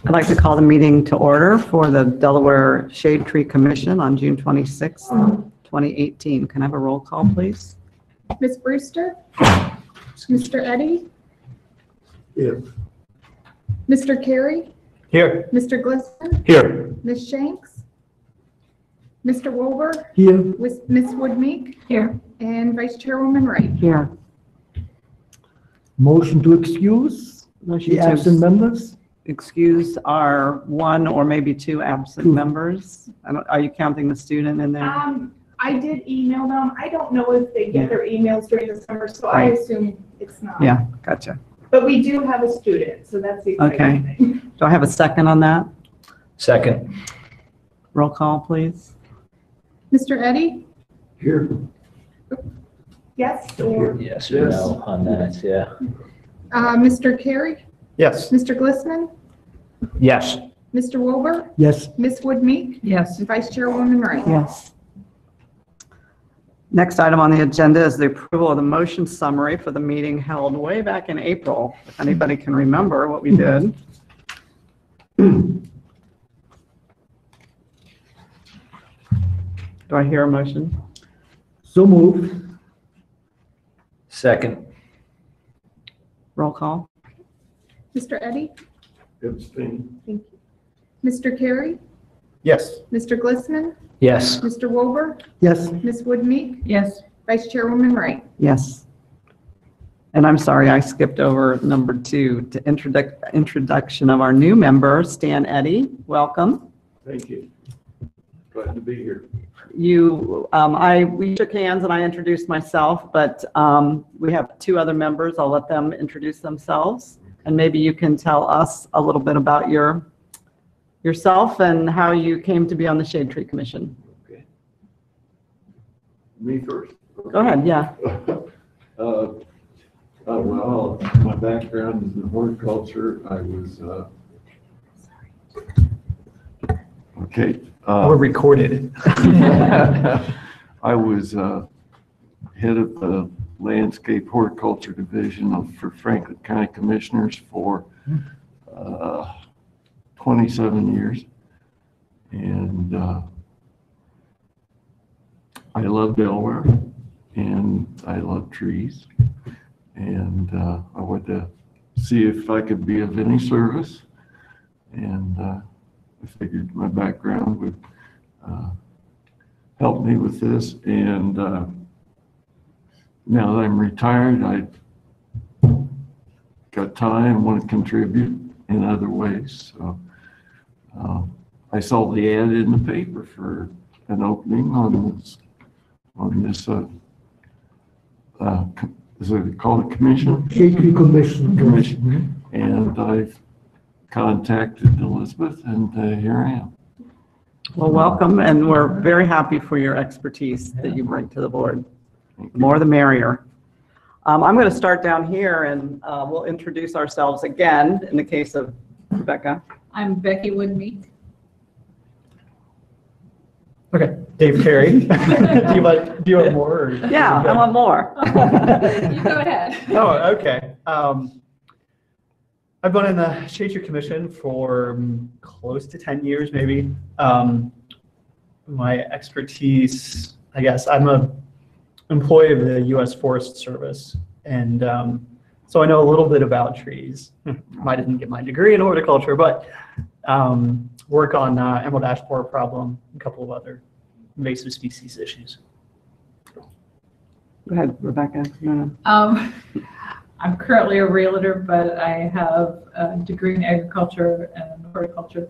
I'd like to call the meeting to order for the Delaware Shade Tree Commission on June 26, 2018. Can I have a roll call, please? Ms. Brewster? Mr. Eddy? Here. Mr. Carey? Here. Mr. Glisten? Here. Ms. Shanks? Mr. Wolber? Here. With Ms. Woodmeek? Here. And Vice Chairwoman Wright? Here. Motion to excuse Motion the to absent members? excuse our one or maybe two absent members. Are you counting the student in there? I did email them. I don't know if they get their emails during the summer, so I Right. assume it's not. Yeah, gotcha. But we do have a student, so that's the exciting thing. Do I have a second on that? Second. Roll call, please. Mr. Eddy? Here. Yes, or Yes or no on that, yeah. Mr. Carey? Yes. Mr. Glisten? Yes. Mr. Wolber? Yes. Ms. Woodmeek? Yes. And Vice Chairwoman Wright? Yes. Next item on the agenda is the approval of the motion summary for the meeting held way back in April, if anybody can remember what we did. Do I hear a motion? So moved. Second. Roll call? Mr. Eddy? Abstain. Thank you. Mr. Carey? Yes. Mr. Glisten? Yes. Mr. Wolber? Yes. Ms. Woodmeek? Yes. Vice Chairwoman Wright? Yes. And I'm sorry, I skipped over number 2, to introduction of our new member, Stan Eddy. Welcome. Thank you. Glad to be here. We shook hands and I introduced myself, but we have 2 other members. I'll let them introduce themselves. And maybe you can tell us a little bit about yourself and how you came to be on the Shade Tree Commission. Okay. Me first? Go ahead, yeah. Well, my background is in horticulture. I was, okay. We're recorded. I was head of the Landscape Horticulture Division for Franklin County Commissioners for 27 years. And I love Delaware and I love trees. And I wanted to see if I could be of any service. And I figured my background would help me with this. And now that I'm retired, I got time, want to contribute in other ways. So I saw the ad in the paper for an opening on this is it called a commission? Shade Tree Commission. And I've contacted Elizabeth, and here I am. Well, welcome, and we're very happy for your expertise that you bring to the board. The more the merrier. I'm going to start down here, and we'll introduce ourselves again in the case of Rebecca. I'm Becky Woodmeek. Okay, Dave Carey. Do you want more? Or Yeah, I want more. You go ahead. Oh, okay. I've been in the Shade Tree Commission for close to 10 years, maybe. My expertise, I guess, I'm a employee of the U.S. Forest Service, and so I know a little bit about trees. I didn't get my degree in horticulture, but work on emerald ash borer problem, a couple of other invasive species issues. Go ahead, Rebecca. No. I'm currently a realtor, but I have a degree in agriculture and horticulture,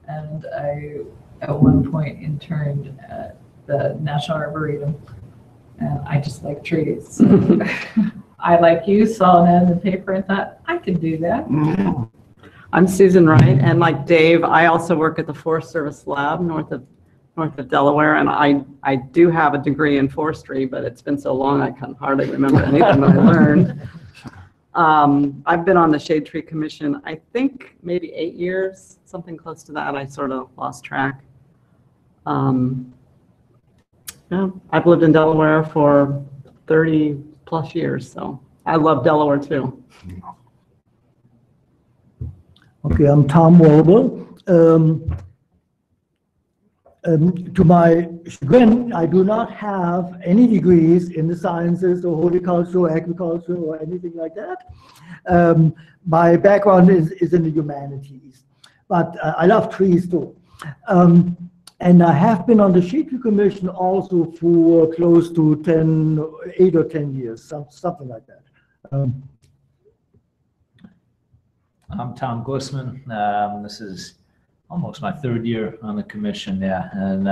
and I at one point interned at the National Arboretum, and I just like trees. I, like you, saw an ad in the paper and thought, I could do that. I'm Susan Wright, and like Dave, I also work at the Forest Service Lab north of Delaware, and I do have a degree in forestry, but it's been so long I can hardly remember anything that I learned. I've been on the Shade Tree Commission, I think maybe 8 years, something close to that. I sort of lost track. Yeah, I've lived in Delaware for 30 plus years, so I love Delaware too. Okay, I'm Tom Wolber. To my chagrin, I do not have any degrees in the sciences or horticulture or agriculture or anything like that. My background is in the humanities, but I love trees too. And I have been on the Shade Tree Commission also for close to 8 or 10 years, something like that. I'm Tom Glisman. This is almost my third year on the commission, yeah. And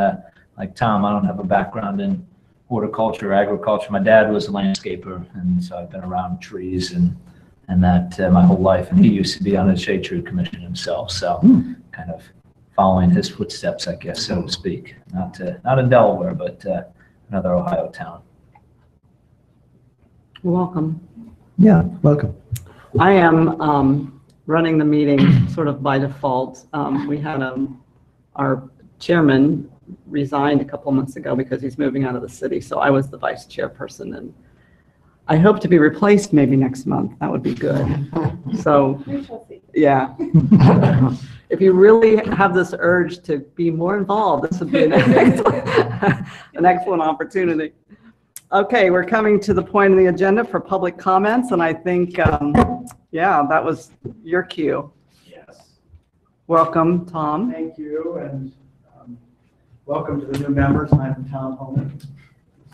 like Tom, I don't have a background in horticulture or agriculture. My dad was a landscaper, and so I've been around trees and that my whole life. And he used to be on the Shade Tree Commission himself, so kind of following his footsteps, I guess, so to speak. Not in Delaware, but another Ohio town. Welcome. Yeah, welcome. I am running the meeting sort of by default. We had our chairman resigned a couple months ago because he's moving out of the city, so I was the vice chairperson, and I hope to be replaced maybe next month. That would be good. So, We shall see. yeah. If you really have this urge to be more involved, this would be an excellent opportunity. Okay, we're coming to the point of the agenda for public comments, and I think, yeah, that was your cue. Yes. Welcome, Tom. Thank you, and welcome to the new members. I'm Tom Holman,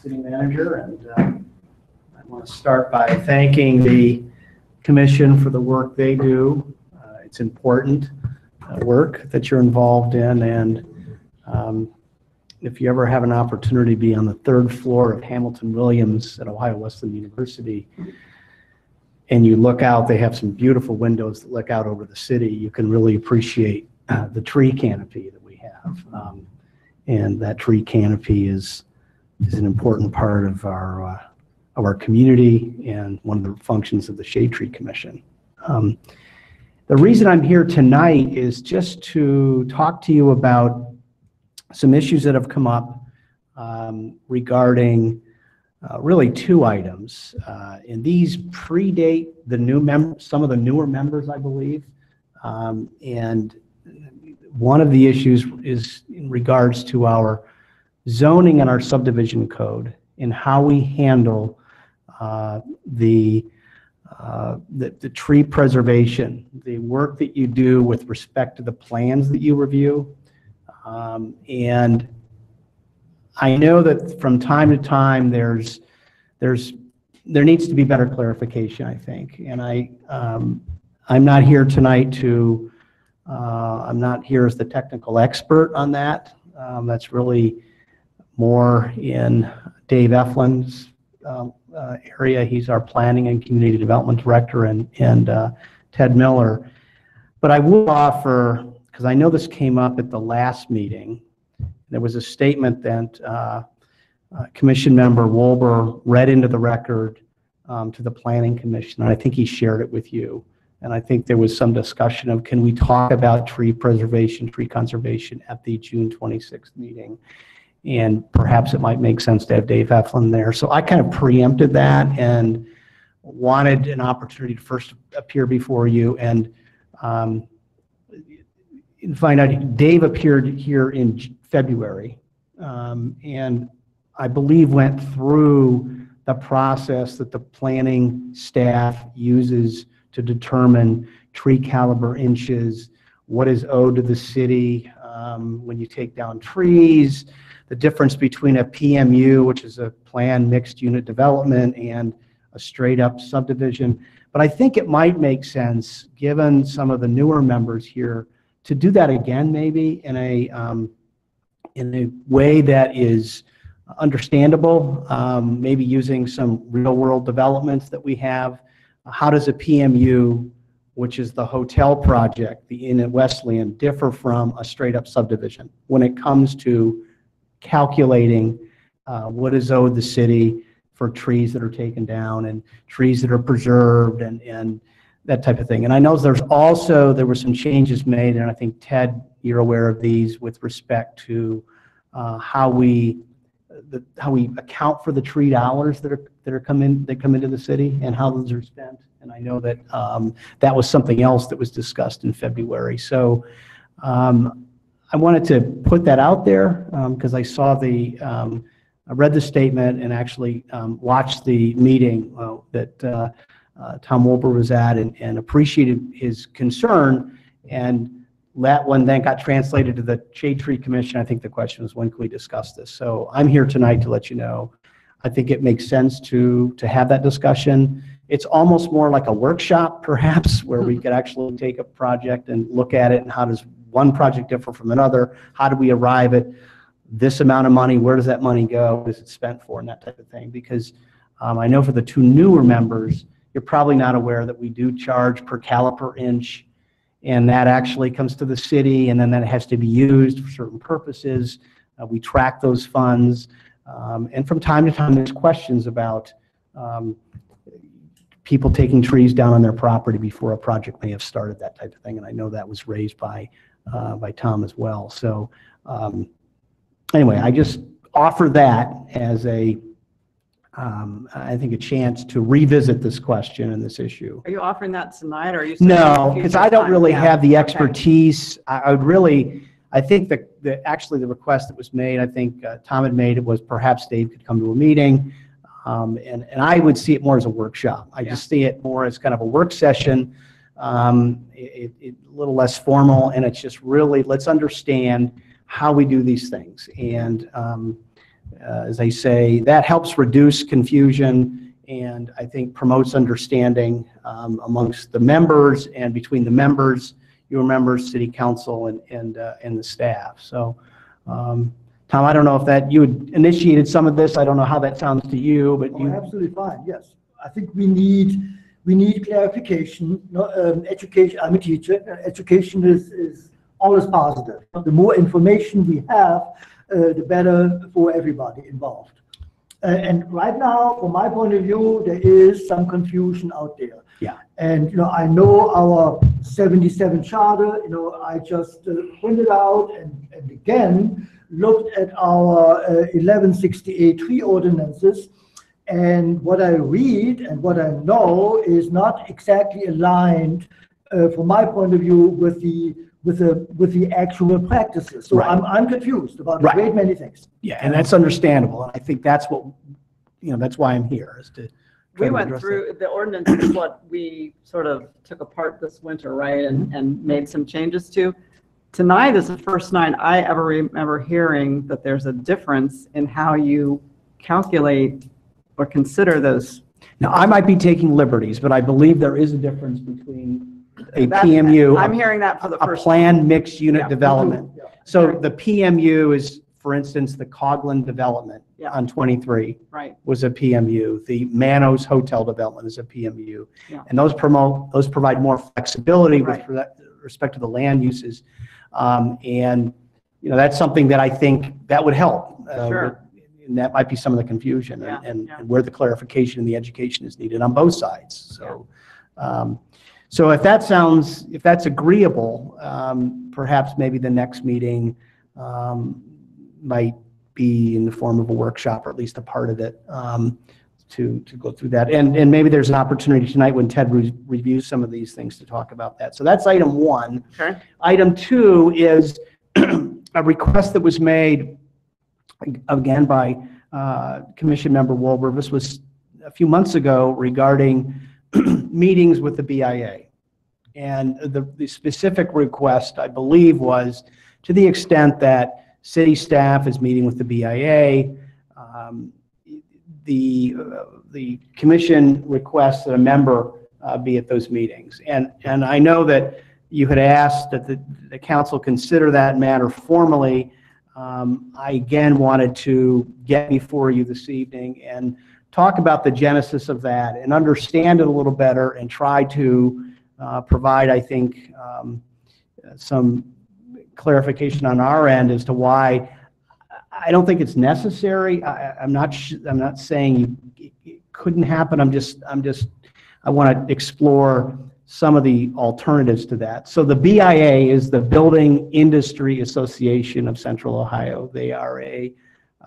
city manager, and I want to start by thanking the commission for the work they do. It's important work that you're involved in, and if you ever have an opportunity to be on the third floor of Hamilton Williams at Ohio Wesleyan University, and you look out, they have some beautiful windows that look out over the city. You can really appreciate the tree canopy that we have. And that tree canopy is an important part of our community and one of the functions of the Shade Tree Commission. The reason I'm here tonight is just to talk to you about some issues that have come up regarding really two items. And these predate the some of the newer members, I believe. And one of the issues is in regards to our zoning and our subdivision code and how we handle the tree preservation, the work that you do with respect to the plans that you review. And I know that from time to time there needs to be better clarification, I think. And I'm not here tonight I'm not here as the technical expert on that. That's really more in Dave Eflin's area. He's our planning and community development director, and Ted Miller. But I will offer, because I know this came up at the last meeting, there was a statement that Commission Member Wolber read into the record to the Planning Commission, and I think he shared it with you. And I think there was some discussion of, can we talk about tree preservation, tree conservation at the June 26th meeting? And perhaps it might make sense to have Dave Eflin there. So I kind of preempted that and wanted an opportunity to first appear before you and find out. Dave appeared here in February and I believe went through the process that the planning staff uses to determine tree caliber inches, what is owed to the city when you take down trees, the difference between a PMU, which is a planned mixed unit development, and a straight up subdivision. But I think it might make sense, given some of the newer members here, to do that again, maybe in a way that is understandable, maybe using some real world developments that we have. How does a PMU, which is the hotel project, the Inn at Wesleyan, differ from a straight up subdivision when it comes to calculating what is owed the city for trees that are taken down and trees that are preserved and that type of thing. And I know there were some changes made, and I think, Ted, you're aware of these with respect to how we how we account for the tree dollars that come into the city and how those are spent. And I know that that was something else that was discussed in February. So I wanted to put that out there because I saw I read the statement and actually watched the meeting that Tom Wolber was at and appreciated his concern. And that one then got translated to the Shade Tree Commission. I think the question was, when can we discuss this? So I'm here tonight to let you know, I think it makes sense to have that discussion. It's almost more like a workshop, perhaps, where we could actually take a project and look at it and how does one project differ from another? How do we arrive at this amount of money? Where does that money go? What is it spent for? And that type of thing. Because I know for the two newer members, you're probably not aware that we do charge per caliper inch, and that actually comes to the city, and then that has to be used for certain purposes. We track those funds, and from time to time there's questions about people taking trees down on their property before a project may have started, that type of thing, and I know that was raised by Tom as well. So anyway, I just offer that as I think a chance to revisit this question and this issue. Are you offering that tonight, or are you? No, because I don't really have the Okay. expertise. I would really, I think actually the request that was made, I think Tom had made, it was perhaps Dave could come to a meeting, and I would see it more as a workshop. I just see it more as kind of a work session, a little less formal, and it's just really, let's understand how we do these things. And as I say, that helps reduce confusion and I think promotes understanding amongst the members and between the members, your members, city council, and the staff. So, Tom, I don't know if that you had initiated some of this. I don't know how that sounds to you, but Oh, absolutely fine. Yes, I think we need clarification. Education. I'm a teacher. Education is always positive. The more information we have, the better for everybody involved. And right now, from my point of view, there is some confusion out there. Yeah. And I know our 77 charter. I just printed out and again looked at our 1168 tree ordinances. And what I read and what I know is not exactly aligned, from my point of view, with the actual practices. So Right. I'm confused about Right. a great many things. yeah, and that's understandable. And I think that's what, that's why I'm here, is to try We to went address through, the ordinance is what we sort of took apart this winter, right, and made some changes to. Tonight is the first night I ever remember hearing that there's a difference in how you calculate or consider those. Now, I might be taking liberties, but I believe there is a difference between a That- PMU, I'm hearing that for the a first. planned mixed unit Yeah. development. Yeah. So the PMU is, for instance, the Coghlan development Yeah. on 23 Right, was a PMU. The Manos Hotel development is a PMU. Yeah. And those provide more flexibility with Right. respect to the land uses. And, that's something that I think that would help. Sure. And that might be some of the confusion Yeah, and yeah. where the clarification and the education is needed on both sides. So, so if that's agreeable, perhaps maybe the next meeting might be in the form of a workshop, or at least a part of it, to go through that. And maybe there's an opportunity tonight when Ted reviews some of these things to talk about that. So that's item one. okay, Item two is a request that was made, again, by Commission Member Wolber. This was a few months ago regarding meetings with the BIA. And the specific request, I believe, was to the extent that city staff is meeting with the BIA, the commission requests that a member be at those meetings. And I know that you had asked that the council consider that matter formally. I again wanted to get before you this evening and talk about the genesis of that and understand it a little better and try to provide, I think, some clarification on our end as to why I don't think it's necessary. I'm not saying it couldn't happen. I want to explore some of the alternatives to that. So the BIA is the Building Industry Association of Central Ohio. They are a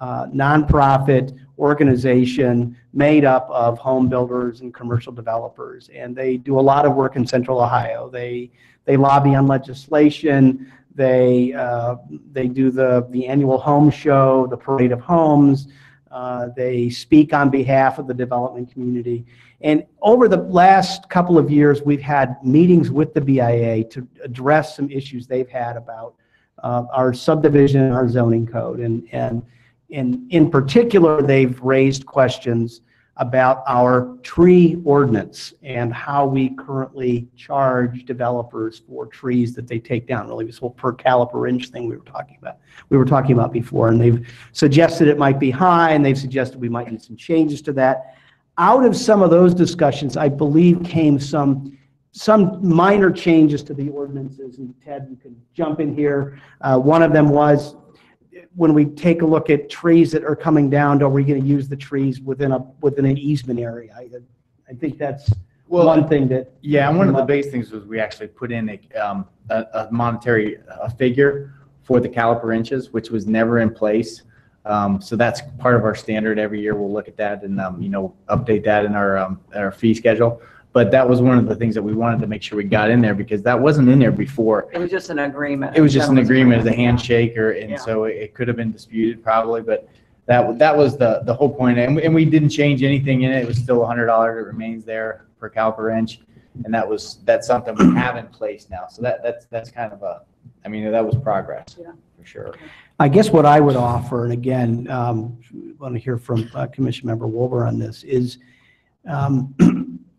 nonprofit organization made up of home builders and commercial developers, and they do a lot of work in Central Ohio. They lobby on legislation. They do the annual home show, the Parade of Homes. They speak on behalf of the development community. And over the last couple of years, we've had meetings with the BIA to address some issues they've had about our subdivision and our zoning code. And in particular, they've raised questions about our tree ordinance and how we currently charge developers for trees that they take down. Really, this whole per caliper inch thing we were talking about before, and they've suggested it might be high, and they've suggested we might need some changes to that. Out of some of those discussions, I believe came some minor changes to the ordinances, and Ted, you can jump in here. One of them was, when we take a look at trees that are coming down, are we going to use the trees within an easement area? I think that's one thing that. Yeah, and one of the biggest things was we actually put in a monetary figure for the caliper inches, which was never in place. So that's part of our standard. Every year we'll look at that and update that in our fee schedule. But that was one of the things that we wanted to make sure we got in there, because that wasn't in there before. It was just an agreement. It was just an agreement, as a handshake, and so it could have been disputed probably, but that was the whole point. And we didn't change anything in it. It was still $100. It remains there per caliper inch, and that's something we have in place now. So that's kind of that was progress, for sure. I guess what I would offer, and again, want to hear from Commission Member Wolber on this, is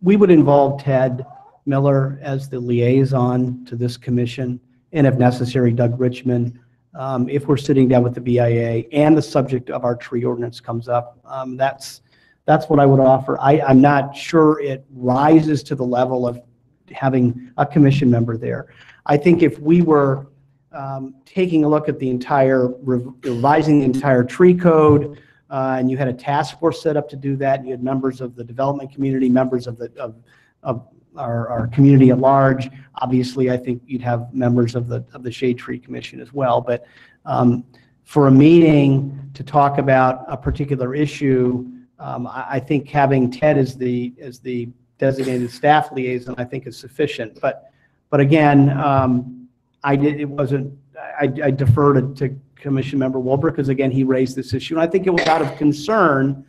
we would involve Ted Miller as the liaison to this commission, and if necessary, Doug Richmond, if we're sitting down with the BIA and the subject of our tree ordinance comes up. That's what I would offer. I'm not sure it rises to the level of having a commission member there. I think if we were taking a look at revising the entire tree code, and you had a task force set up to do that, and you had members of the development community, members of our community at large. Obviously, I think you'd have members of the Shade Tree Commission as well. But for a meeting to talk about a particular issue, I think having Ted as the designated staff liaison, I think, is sufficient. But again, I defer to Commission Member Wolber, because again, he raised this issue, and I think it was out of concern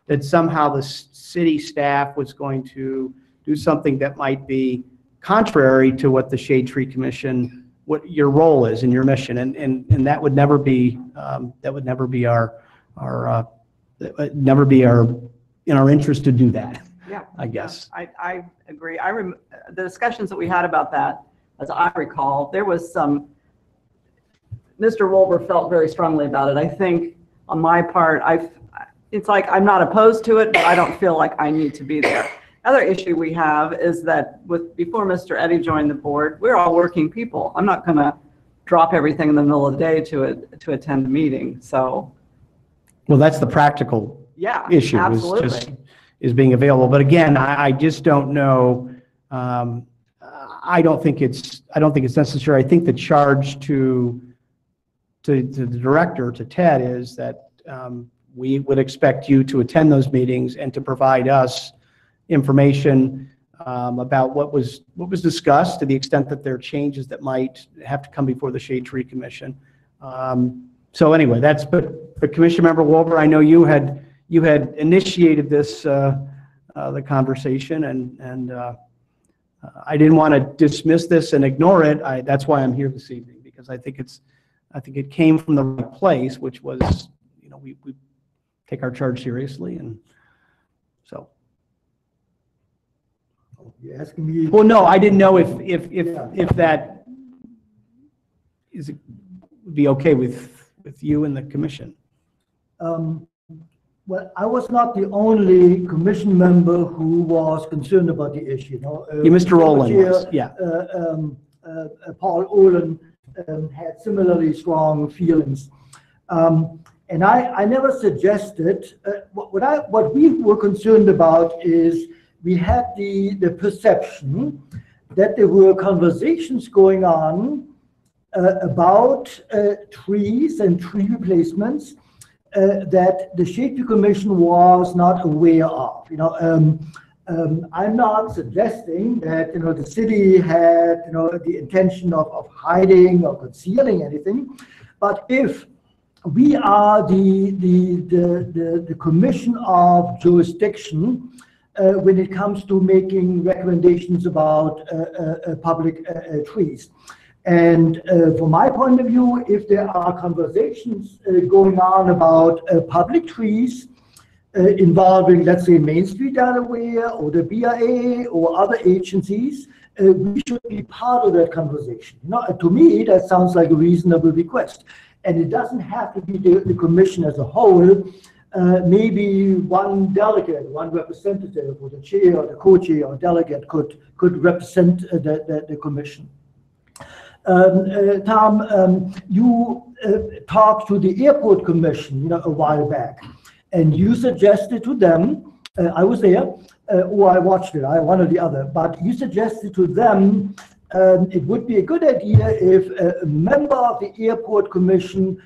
that somehow the city staff was going to do something that might be contrary to what the Shade Tree Commission, what your role is and your mission, and that would never be in our interest to do that. Yeah, I guess. I agree. The discussions that we had about that, as I recall, there was some. Mr. Wolber felt very strongly about it. I think on my part, it's like I'm not opposed to it, but I don't feel like I need to be there. Other issue we have is that before Mr. Eddy joined the board, we're all working people. I'm not going to drop everything in the middle of the day to attend the meeting. So, well, that's the practical issue. Absolutely. is being available. But again, I just don't know. I don't think it's necessary. I think the charge to the director, to Ted, is that we would expect you to attend those meetings and to provide us information about what was discussed, to the extent that there are changes that might have to come before the Shade Tree Commission. So anyway, but Commissioner Member Wolber, I know you had initiated this the conversation, and I didn't want to dismiss this and ignore it. That's why I'm here this evening, because I think it came from the right place, which was, we take our charge seriously, and so. You're asking me? Well, no, I didn't know if that would be okay with you and the commission. Well, I was not the only commission member who was concerned about the issue. Mr. Rowland was, yeah. Paul Olin had similarly strong feelings. And I never suggested, what we were concerned about is we had the perception that there were conversations going on about trees and tree replacements that the Shade Tree Commission was not aware of. I'm not suggesting that the city had the intention of hiding or concealing anything, but if we are the commission of jurisdiction when it comes to making recommendations about public trees. And from my point of view, if there are conversations going on about public trees involving, let's say, Main Street Delaware or the BIA or other agencies, we should be part of that conversation. To me, that sounds like a reasonable request. And it doesn't have to be the commission as a whole. Maybe one delegate, one representative, or the chair or the co-chair or delegate could represent the commission. Tom, you talked to the airport commission, a while back, and you suggested to them, I was there, or I watched it, one or the other, but you suggested to them it would be a good idea if a member of the airport commission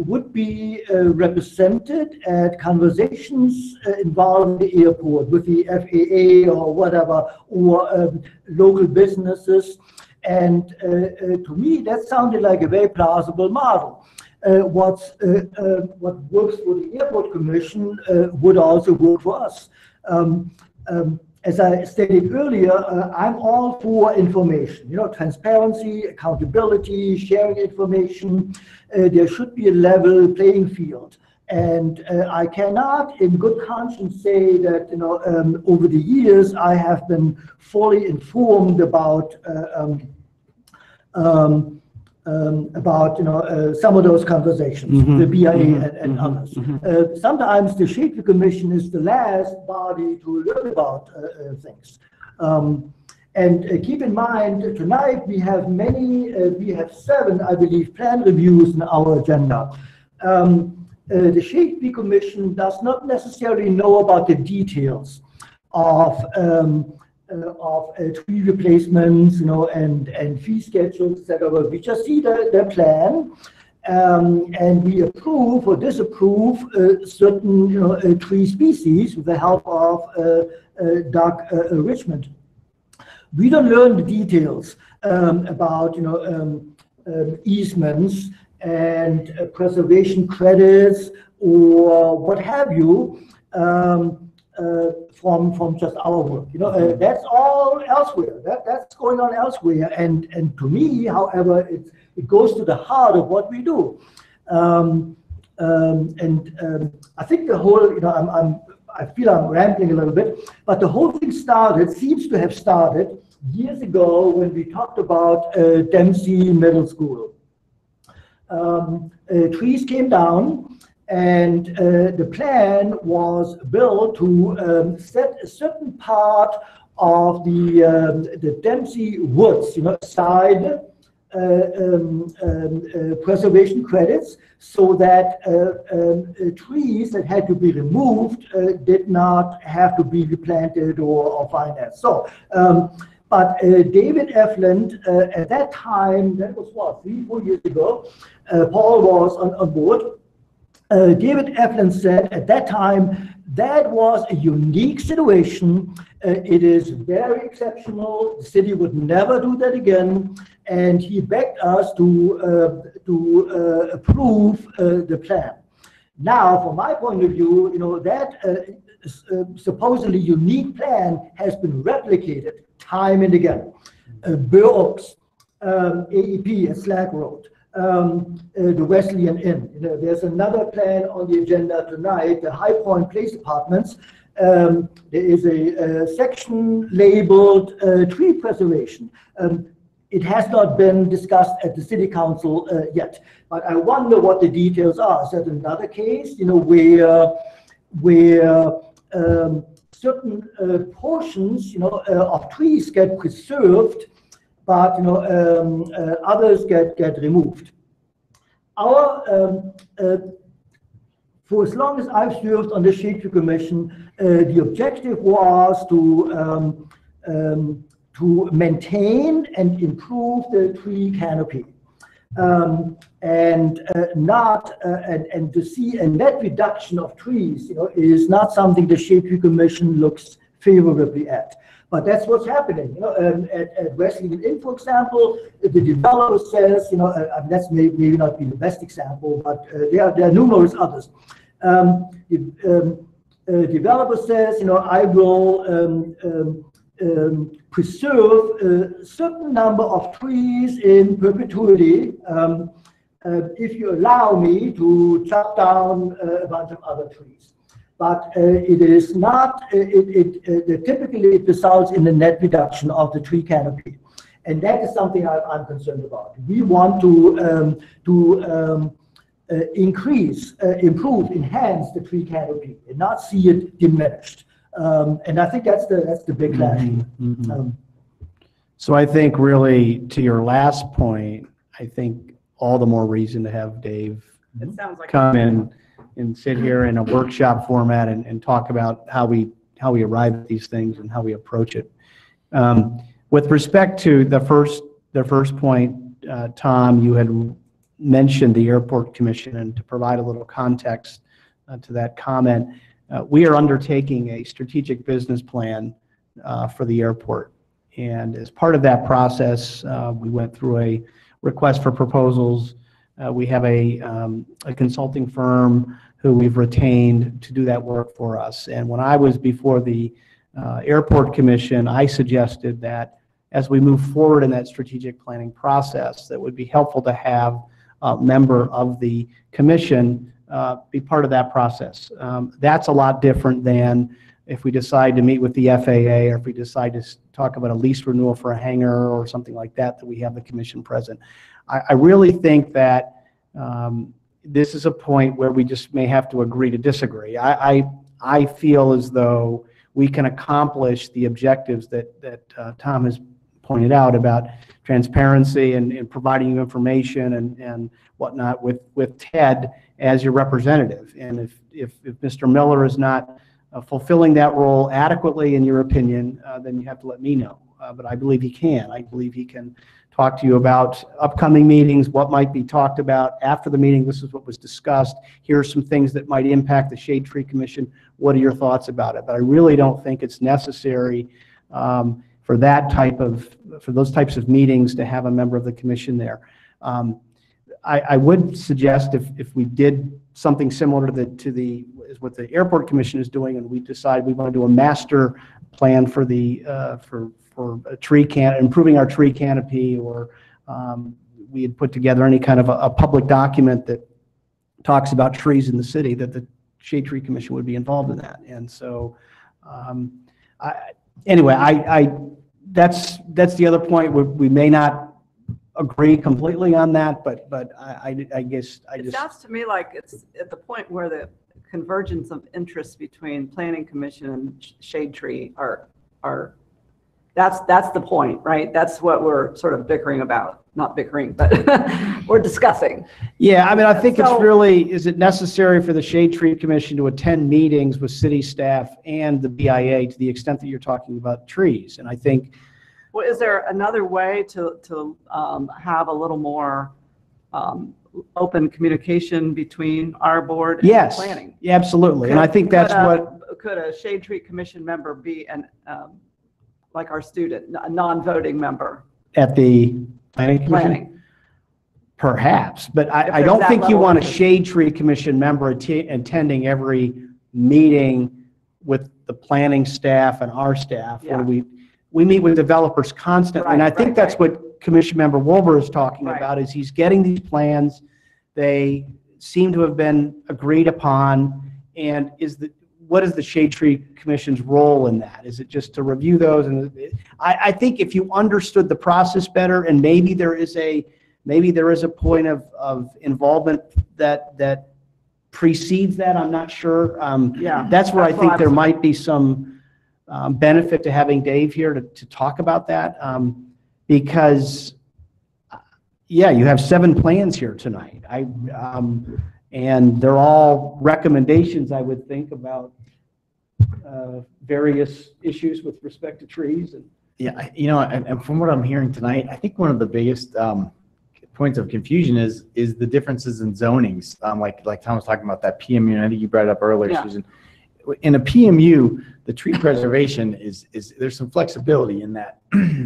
would be represented at conversations involving the airport with the FAA or whatever, or local businesses. And to me, that sounded like a very plausible model. What works for the airport commission would also work for us. As I stated earlier, I'm all for information, transparency, accountability, sharing information. There should be a level playing field. And I cannot in good conscience say that, over the years, I have been fully informed about some of those conversations, the BIA and others. Sometimes the Shade Tree Commission is the last body to learn about things. And keep in mind, tonight we have we have 7, I believe, plan reviews in our agenda. The Shade Tree Commission does not necessarily know about the details of tree replacements, and fee schedules, etc. We just see the plan, and we approve or disapprove certain tree species with the help of Doug Richmond. We don't learn the details about easements and preservation credits or what have you. From just our work, that's all elsewhere. That's going on elsewhere, and to me, however, it goes to the heart of what we do. I think the whole, I feel I'm rambling a little bit, but the whole thing seems to have started years ago when we talked about Dempsey Middle School. Trees came down. And the plan was built to set a certain part of the Dempsey Woods, aside preservation credits, so that trees that had to be removed did not have to be replanted or financed. So, but David Efland, at that time, that was what, 3-4 years ago, Paul was on board. David Efland said at that time, that was a unique situation. It is very exceptional. The city would never do that again. And he begged us to approve the plan. Now, from my point of view, that supposedly unique plan has been replicated time and again. Burr Oaks, AEP at Slack Road. The Wesleyan Inn. There's another plan on the agenda tonight, the High Point Place Apartments. There is a section labeled tree preservation. It has not been discussed at the City Council yet, but I wonder what the details are. Is that another case, where certain portions, of trees get preserved, but others get removed. For as long as I've served on the Shade Tree Commission, the objective was to maintain and improve the tree canopy. And to see a net reduction of trees, is not something the Shade Tree Commission looks favorably at. But that's what's happening. At Wesleyan Inn, for example, the developer says, that's maybe not be the best example, but there are numerous others. Developer says, I will preserve a certain number of trees in perpetuity if you allow me to chop down a bunch of other trees. But it is not, typically it results in a net reduction of the tree canopy. And that is something I'm concerned about. We want to increase, improve, enhance the tree canopy and not see it diminished. And I think that's the big clash. So I think really to your last point, I think all the more reason to have Dave It sounds like. come in and sit here in a workshop format and talk about how we arrive at these things and how we approach it. With respect to the first point, Tom, you had mentioned the Airport Commission, and to provide a little context to that comment, we are undertaking a strategic business plan for the airport. And as part of that process, we went through a request for proposals. We have a consulting firm who we've retained to do that work for us. And when I was before the Airport Commission, I suggested that as we move forward in that strategic planning process, that would be helpful to have a member of the commission be part of that process. That's a lot different than if we decide to meet with the FAA, or if we decide to talk about a lease renewal for a hangar or something like that, that we have the commission present. I really think that this is a point where we just may have to agree to disagree. I feel as though we can accomplish the objectives that Tom has pointed out about transparency and providing you information and whatnot with Ted as your representative. And if Mr. Miller is not fulfilling that role adequately, in your opinion, then you have to let me know. But I believe he can. I believe he can talk to you about upcoming meetings, what might be talked about after the meeting. This is what was discussed. Here are some things that might impact the Shade Tree Commission. What are your thoughts about it? But I really don't think it's necessary for those types of meetings to have a member of the commission there. I would suggest if we did something similar to what the Airport Commission is doing, and we decide we want to do a master plan for the for a tree improving our tree canopy, or we had put together any kind of a public document that talks about trees in the city, that the Shade Tree Commission would be involved in that. And so anyway, that's the other point. We may not agree completely on that, but I guess It sounds to me like it's at the point where the convergence of interests between Planning Commission and Shade Tree are that's the point, right? That's what we're sort of bickering about. Not bickering, but we're discussing. Yeah, I mean, I think it's really, is it necessary for the Shade Tree Commission to attend meetings with city staff and the BIA to the extent that you're talking about trees? And I think, well, is there another way to have a little more open communication between our board and yes, planning? Yeah, absolutely. And I think that's could a Shade Tree Commission member be like our student, a non-voting member at the Planning Commission? Planning. Perhaps, but I don't think you want a Shade Tree Commission member attending every meeting with the planning staff and our staff. Yeah. Where we meet with developers constantly, and I think that's what Commission Member Wilbur is talking about, is he's getting these plans. They seem to have been agreed upon, and what is the Shade Tree Commission's role in that? Is it just to review those? And I think if you understood the process better, and maybe there is a point of involvement that precedes that, I'm not sure. Yeah, that's where I think there saying. might be some benefit to having Dave here to talk about that, because yeah, you have 7 plans here tonight. And they're all recommendations, I would think, about various issues with respect to trees. And Yeah, and from what I'm hearing tonight, I think one of the biggest points of confusion is the differences in zonings. Like Tom was talking about that PMU, and I think you brought it up earlier, Yeah. Susan. In a PMU, the tree preservation is there's some flexibility in that,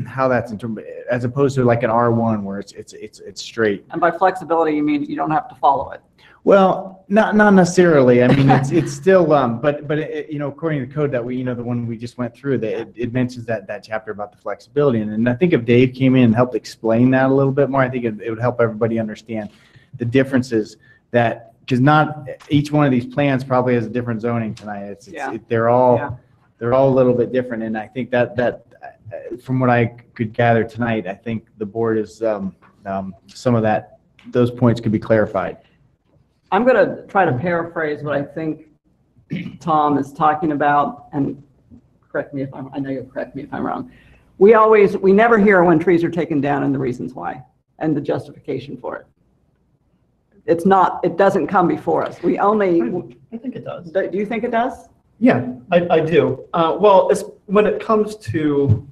how that's interpreted, as opposed to like an R1 where it's straight. And by flexibility, you mean you don't have to follow it. Well, not necessarily. I mean, it's still, but you know, according to the code that we, you know, the one we just went through, that it mentions that chapter about the flexibility. And I think if Dave came in and helped explain that a little bit more, I think it would help everybody understand the differences that, because not each one of these plans probably has a different zoning tonight. Yeah. They're all Yeah. they're all a little bit different. And I think that from what I could gather tonight, I think the board is some of those points could be clarified. I'm going to try to paraphrase what I think Tom is talking about, and correct me if I know you'll correct me if I'm wrong. We never hear when trees are taken down and the reasons why, and the justification for it. It doesn't come before us. We only, I think it does. do you think it does? Yeah, I do. Well, when it comes to,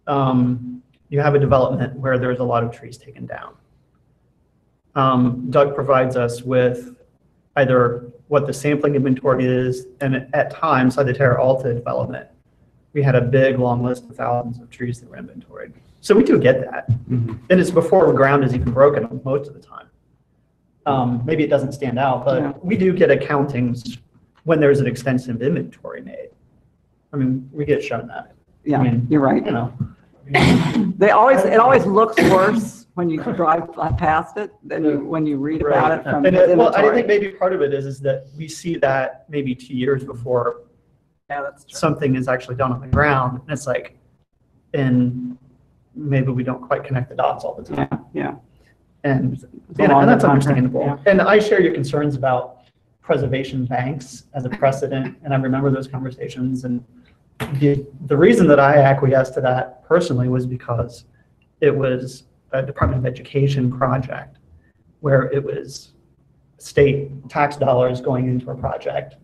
you have a development where there's a lot of trees taken down. Doug provides us with either what the sampling inventory is, and at times, like the Terra Alta development, we had a big, long list of thousands of trees that were inventoried. So we do get that. And it's before the ground is even broken most of the time. Maybe it doesn't stand out, but Yeah. we do get accountings when there's an extensive inventory made. I mean, we get shown that. Yeah, I mean, you're right. You know, It always looks worse when you drive past it than when you read about it from And its well, I think inventory. maybe part of it is that we see that maybe 2 years before Yeah, that's true. something is actually done on the ground. And it's like, and maybe we don't quite connect the dots all the time. Yeah. And, It's a and longer that's time frame, understandable. yeah. And I share your concerns about preservation banks as a precedent. And I remember those conversations. And the reason that I acquiesced to that personally was because it was a Department of Education project where it was state tax dollars going into a project.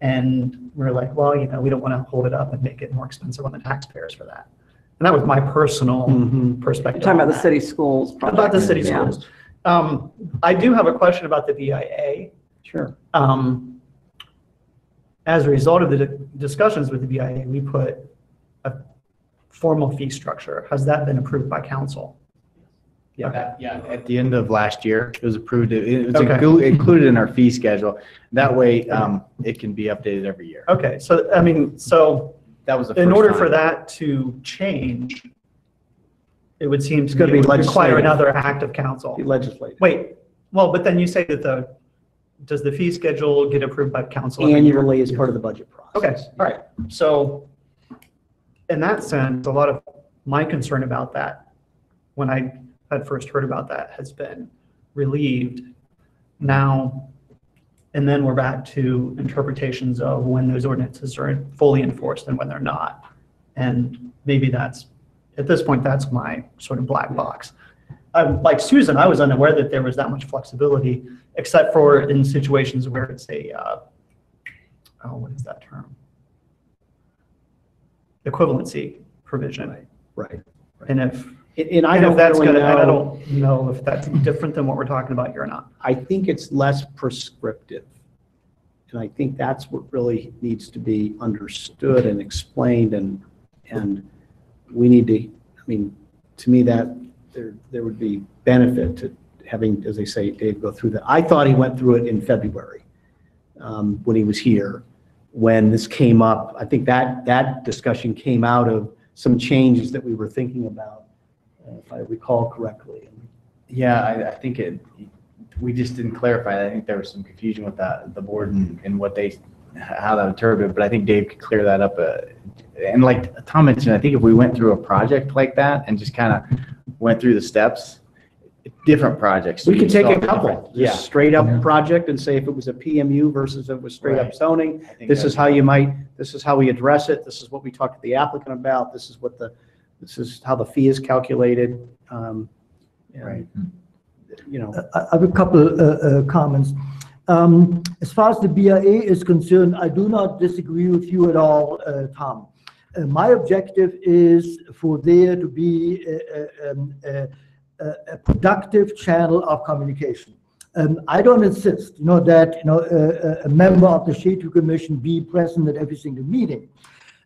And we're like, well, you know, we don't want to hold it up and make it more expensive on the taxpayers for that. And that was my personal perspective. You're talking on about the that. city schools project. About the city Yeah. schools. I do have a question about the BIA. Sure. As a result of the discussions with the BIA, we put a formal fee structure. Has that been approved by council? Yeah, at the end of last year, it was approved, it was Okay. included in our fee schedule. That way, it can be updated every year. Okay, so, I mean, so That was the in first order time. for that to change, it would seem to gonna me be it would require legislative. another act of council. Legislative. Wait, well, but then you say that does the fee schedule get approved by council? every year? Annually as part of the budget process. Okay, all right. So in that sense, a lot of my concern about that, when I had first heard about that, has been relieved now. And then we're back to interpretations of when those ordinances are fully enforced and when they're not. And maybe that's, at this point, that's my sort of black box. Like Susan, I was unaware that there was that much flexibility, except for in situations where it's what is that term? Equivalency provision. Right. And if, And I and don't if that's really gonna, and I know, don't know if that's different than what we're talking about here or not. I think it's less prescriptive. And I think that's what really needs to be understood and explained, and we need to, I mean, to me, that there would be benefit to having, as they say, Dave go through that. I thought he went through it in February, when he was here, when this came up. I think that discussion came out of some changes that we were thinking about, if I recall correctly. Yeah, I think we just didn't clarify that. I think there was some confusion with the board and how that interpreted, but I think Dave could clear that up. And like Tom mentioned, I think if we went through a project like that and just kind of went through the steps, different projects. We could take a solve couple, different- Yeah. just straight up project and say if it was a PMU versus if it was straight up Right. zoning, I think this is that's- this is how we address it, this is what we talk to the applicant about, this is how the fee is calculated. And, Right. You know, I have a couple comments. As far as the BIA is concerned, I do not disagree with you at all, Tom. My objective is for there to be a productive channel of communication. I don't insist, that a member of the Shade Tree Commission be present at every single meeting.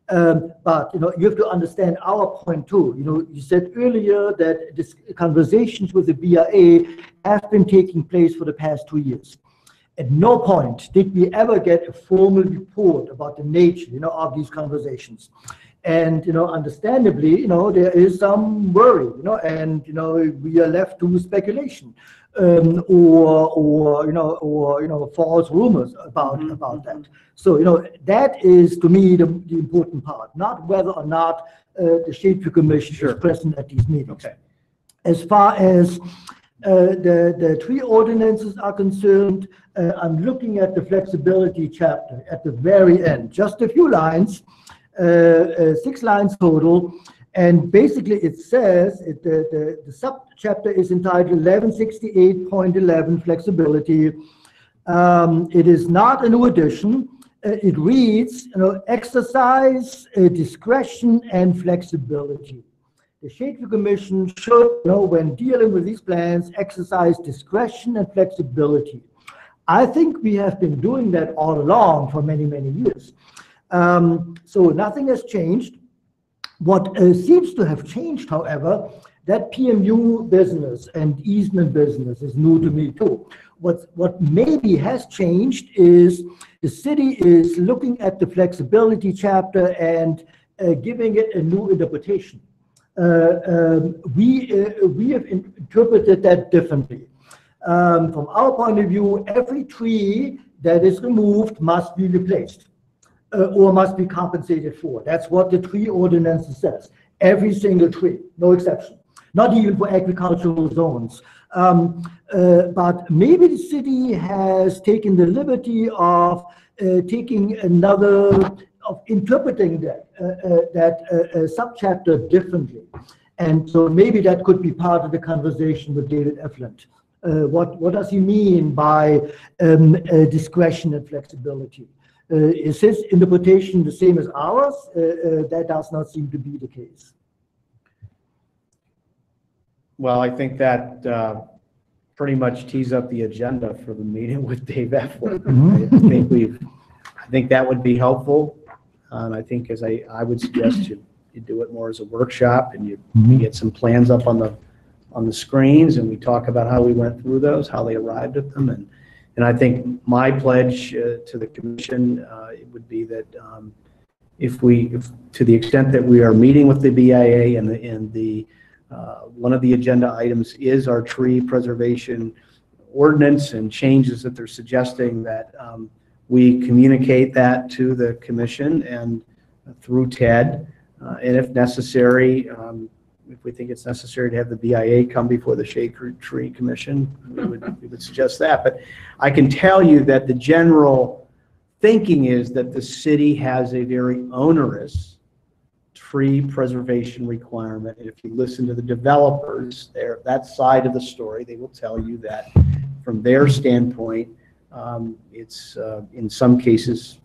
But you have to understand our point too. You said earlier that conversations with the BIA have been taking place for the past 2 years. At no point did we ever get a formal report about the nature, of these conversations. And, understandably, there is some worry, and, we are left to speculation, or false rumors about that. So, that is, to me, the important part, not whether or not the Shade Tree Commission is present at these meetings. Okay. As far as the tree ordinances are concerned, I'm looking at the flexibility chapter at the very end, just a few lines, 6 lines total, and basically it says, the sub-chapter is entitled 1168.11 Flexibility. It is not a new addition. It reads, exercise discretion and flexibility. The Shade Tree Commission should, when dealing with these plans, exercise discretion and flexibility. I think we have been doing that all along for many, many years. So nothing has changed. What seems to have changed, however, that PMU business and easement business is new to me too. What maybe has changed is the city is looking at the flexibility chapter and giving it a new interpretation. We have interpreted that differently. From our point of view, every tree that is removed must be replaced or must be compensated for. That's what the tree ordinance says. Every single tree, no exception. Not even for agricultural zones. But maybe the city has taken the liberty of interpreting that subchapter differently. And so maybe that could be part of the conversation with David Eflint. What does he mean by discretion and flexibility? Is his interpretation the same as ours? That does not seem to be the case. Well, I think that pretty much tees up the agenda for the meeting with Dave Eflin. I think that would be helpful. I think I would suggest you do it more as a workshop, and you get some plans up on the screens, and we talk about how we went through those, how they arrived at them, and I think my pledge to the commission it would be that if to the extent that we are meeting with the BIA and the one of the agenda items is our tree preservation ordinance and changes that they're suggesting, that we communicate that to the commission and through TED, and if necessary, if we think it's necessary to have the BIA come before the Shade Tree Commission, we would suggest that. But I can tell you that the general thinking is that the city has a very onerous tree preservation requirement. And if you listen to the developers, that side of the story, they will tell you that from their standpoint, it's in some cases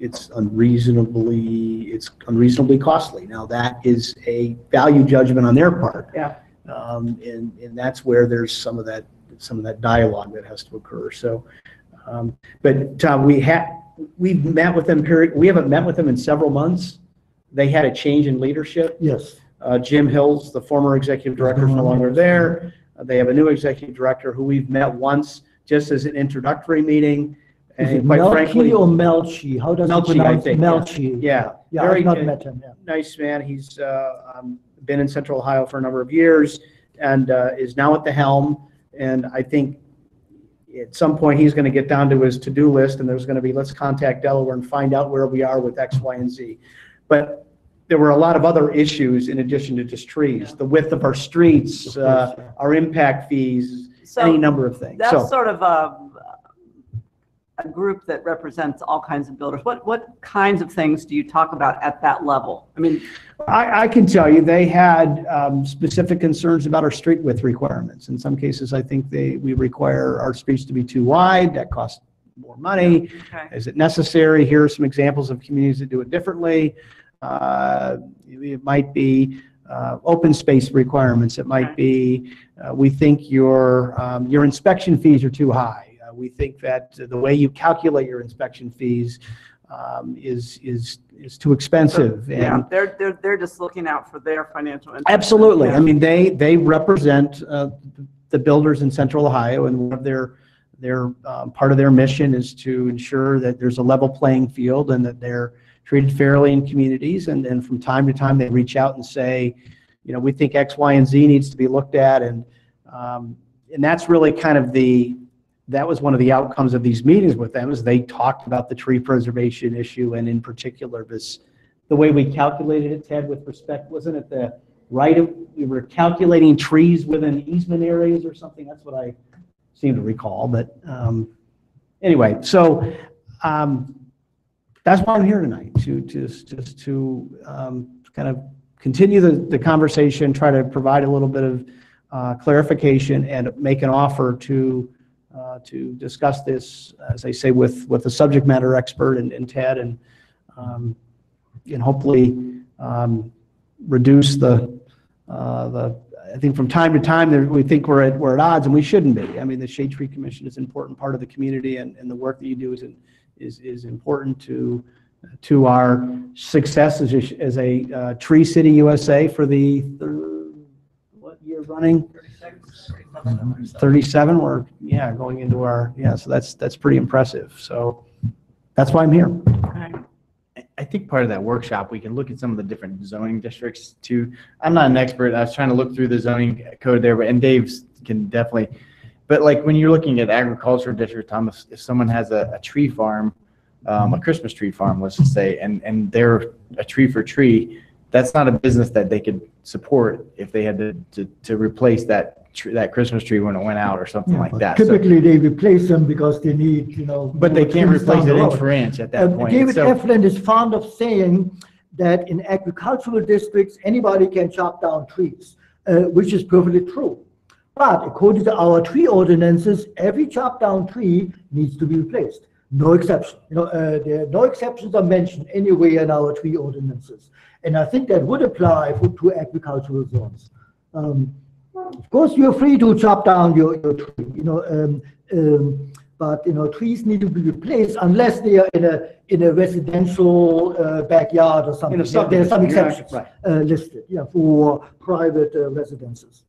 it's unreasonably costly. Now that is a value judgment on their part. Yeah. And that's where there's some of that dialogue that has to occur. So, but Tom, we've met with them. We haven't met with them in several months. They had a change in leadership. Yes. Jim Hills, the former executive director, is no longer there. They have a new executive director who we've met once just as an introductory meeting. And quite frankly, or Melchi? How does Melchi, he pronounce I think, Melchi? Yeah. Yeah, Very I've not good. met him. Yeah. Nice man. He's been in Central Ohio for a number of years and is now at the helm. And I think at some point he's going to get down to his to-do list, and there's going to be, let's contact Delaware and find out where we are with X, Y, and Z. But there were a lot of other issues in addition to just trees, the width of our streets, our impact fees, any number of things. That's sort of a group that represents all kinds of builders. What kinds of things do you talk about at that level? I mean, I can tell you they had specific concerns about our street width requirements. In some cases, I think we require our streets to be too wide. That costs more money. okay. Is it necessary? Here are some examples of communities that do it differently. It might be open space requirements. It might be, we think your inspection fees are too high. We think that the way you calculate your inspection fees is too expensive. Yeah, And they're just looking out for their financial interest. absolutely. Yeah. I mean, they represent the builders in Central Ohio, and one of their part of their mission is to ensure that there's a level playing field and that they're treated fairly in communities. And from time to time, they reach out and say, you know, we think X, Y, and Z needs to be looked at. And that's really kind of that was one of the outcomes of these meetings with them, is they talked about the tree preservation issue, and in particular the way we calculated it, Ted, with respect, wasn't it we were calculating trees within easement areas or something? That's what I seem to recall. But anyway, so that's why I'm here tonight, to kind of continue the conversation, try to provide a little bit of clarification, and make an offer to discuss this, as I say, with the subject matter expert and Ted, and hopefully reduce I think from time to time we think we're at odds, and we shouldn't be. I mean, the Shade Tree Commission is an important part of the community, and the work that you do is important to our success as a Tree City USA for the what year running? 37. We're going into our so that's pretty impressive. So that's why I'm here. Okay. I think part of that workshop, we can look at some of the different zoning districts too. I'm not an expert. I was trying to look through the zoning code there, and Dave can definitely. But like when you're looking at agricultural district, Thomas, if someone has a tree farm, a Christmas tree farm, let's just say, and they're a tree for tree, that's not a business that they could support if they had to replace that Christmas tree when it went out or something like that. Typically, they replace them because they need, But they can't trees replace down it the inch road. for inch at that point. David So- Eflin is fond of saying that in agricultural districts, anybody can chop down trees, which is perfectly true. But according to our tree ordinances, every chopped down tree needs to be replaced. No exception. No exceptions are mentioned anywhere in our tree ordinances. And I think that would apply to agricultural zones. Of course, you're free to chop down your tree, but trees need to be replaced unless they are in a residential backyard or something. There are some exceptions listed, for private residences.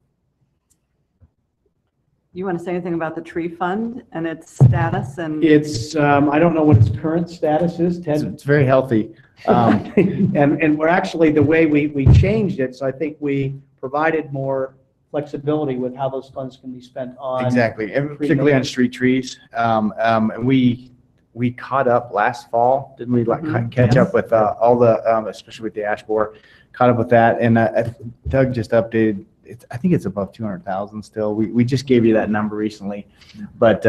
You want to say anything about the tree fund and its status and? It's I don't know what its current status is, Ted. It's very healthy. And we're actually, the way we changed it, so I think we provided more flexibility with how those funds can be spent on. Exactly, and particularly on street trees. And we caught up last fall, didn't we? Catch up with all the, especially with the ash borer, caught up with that. And Doug just updated. I think it's above 200,000 still. We just gave you that number recently, but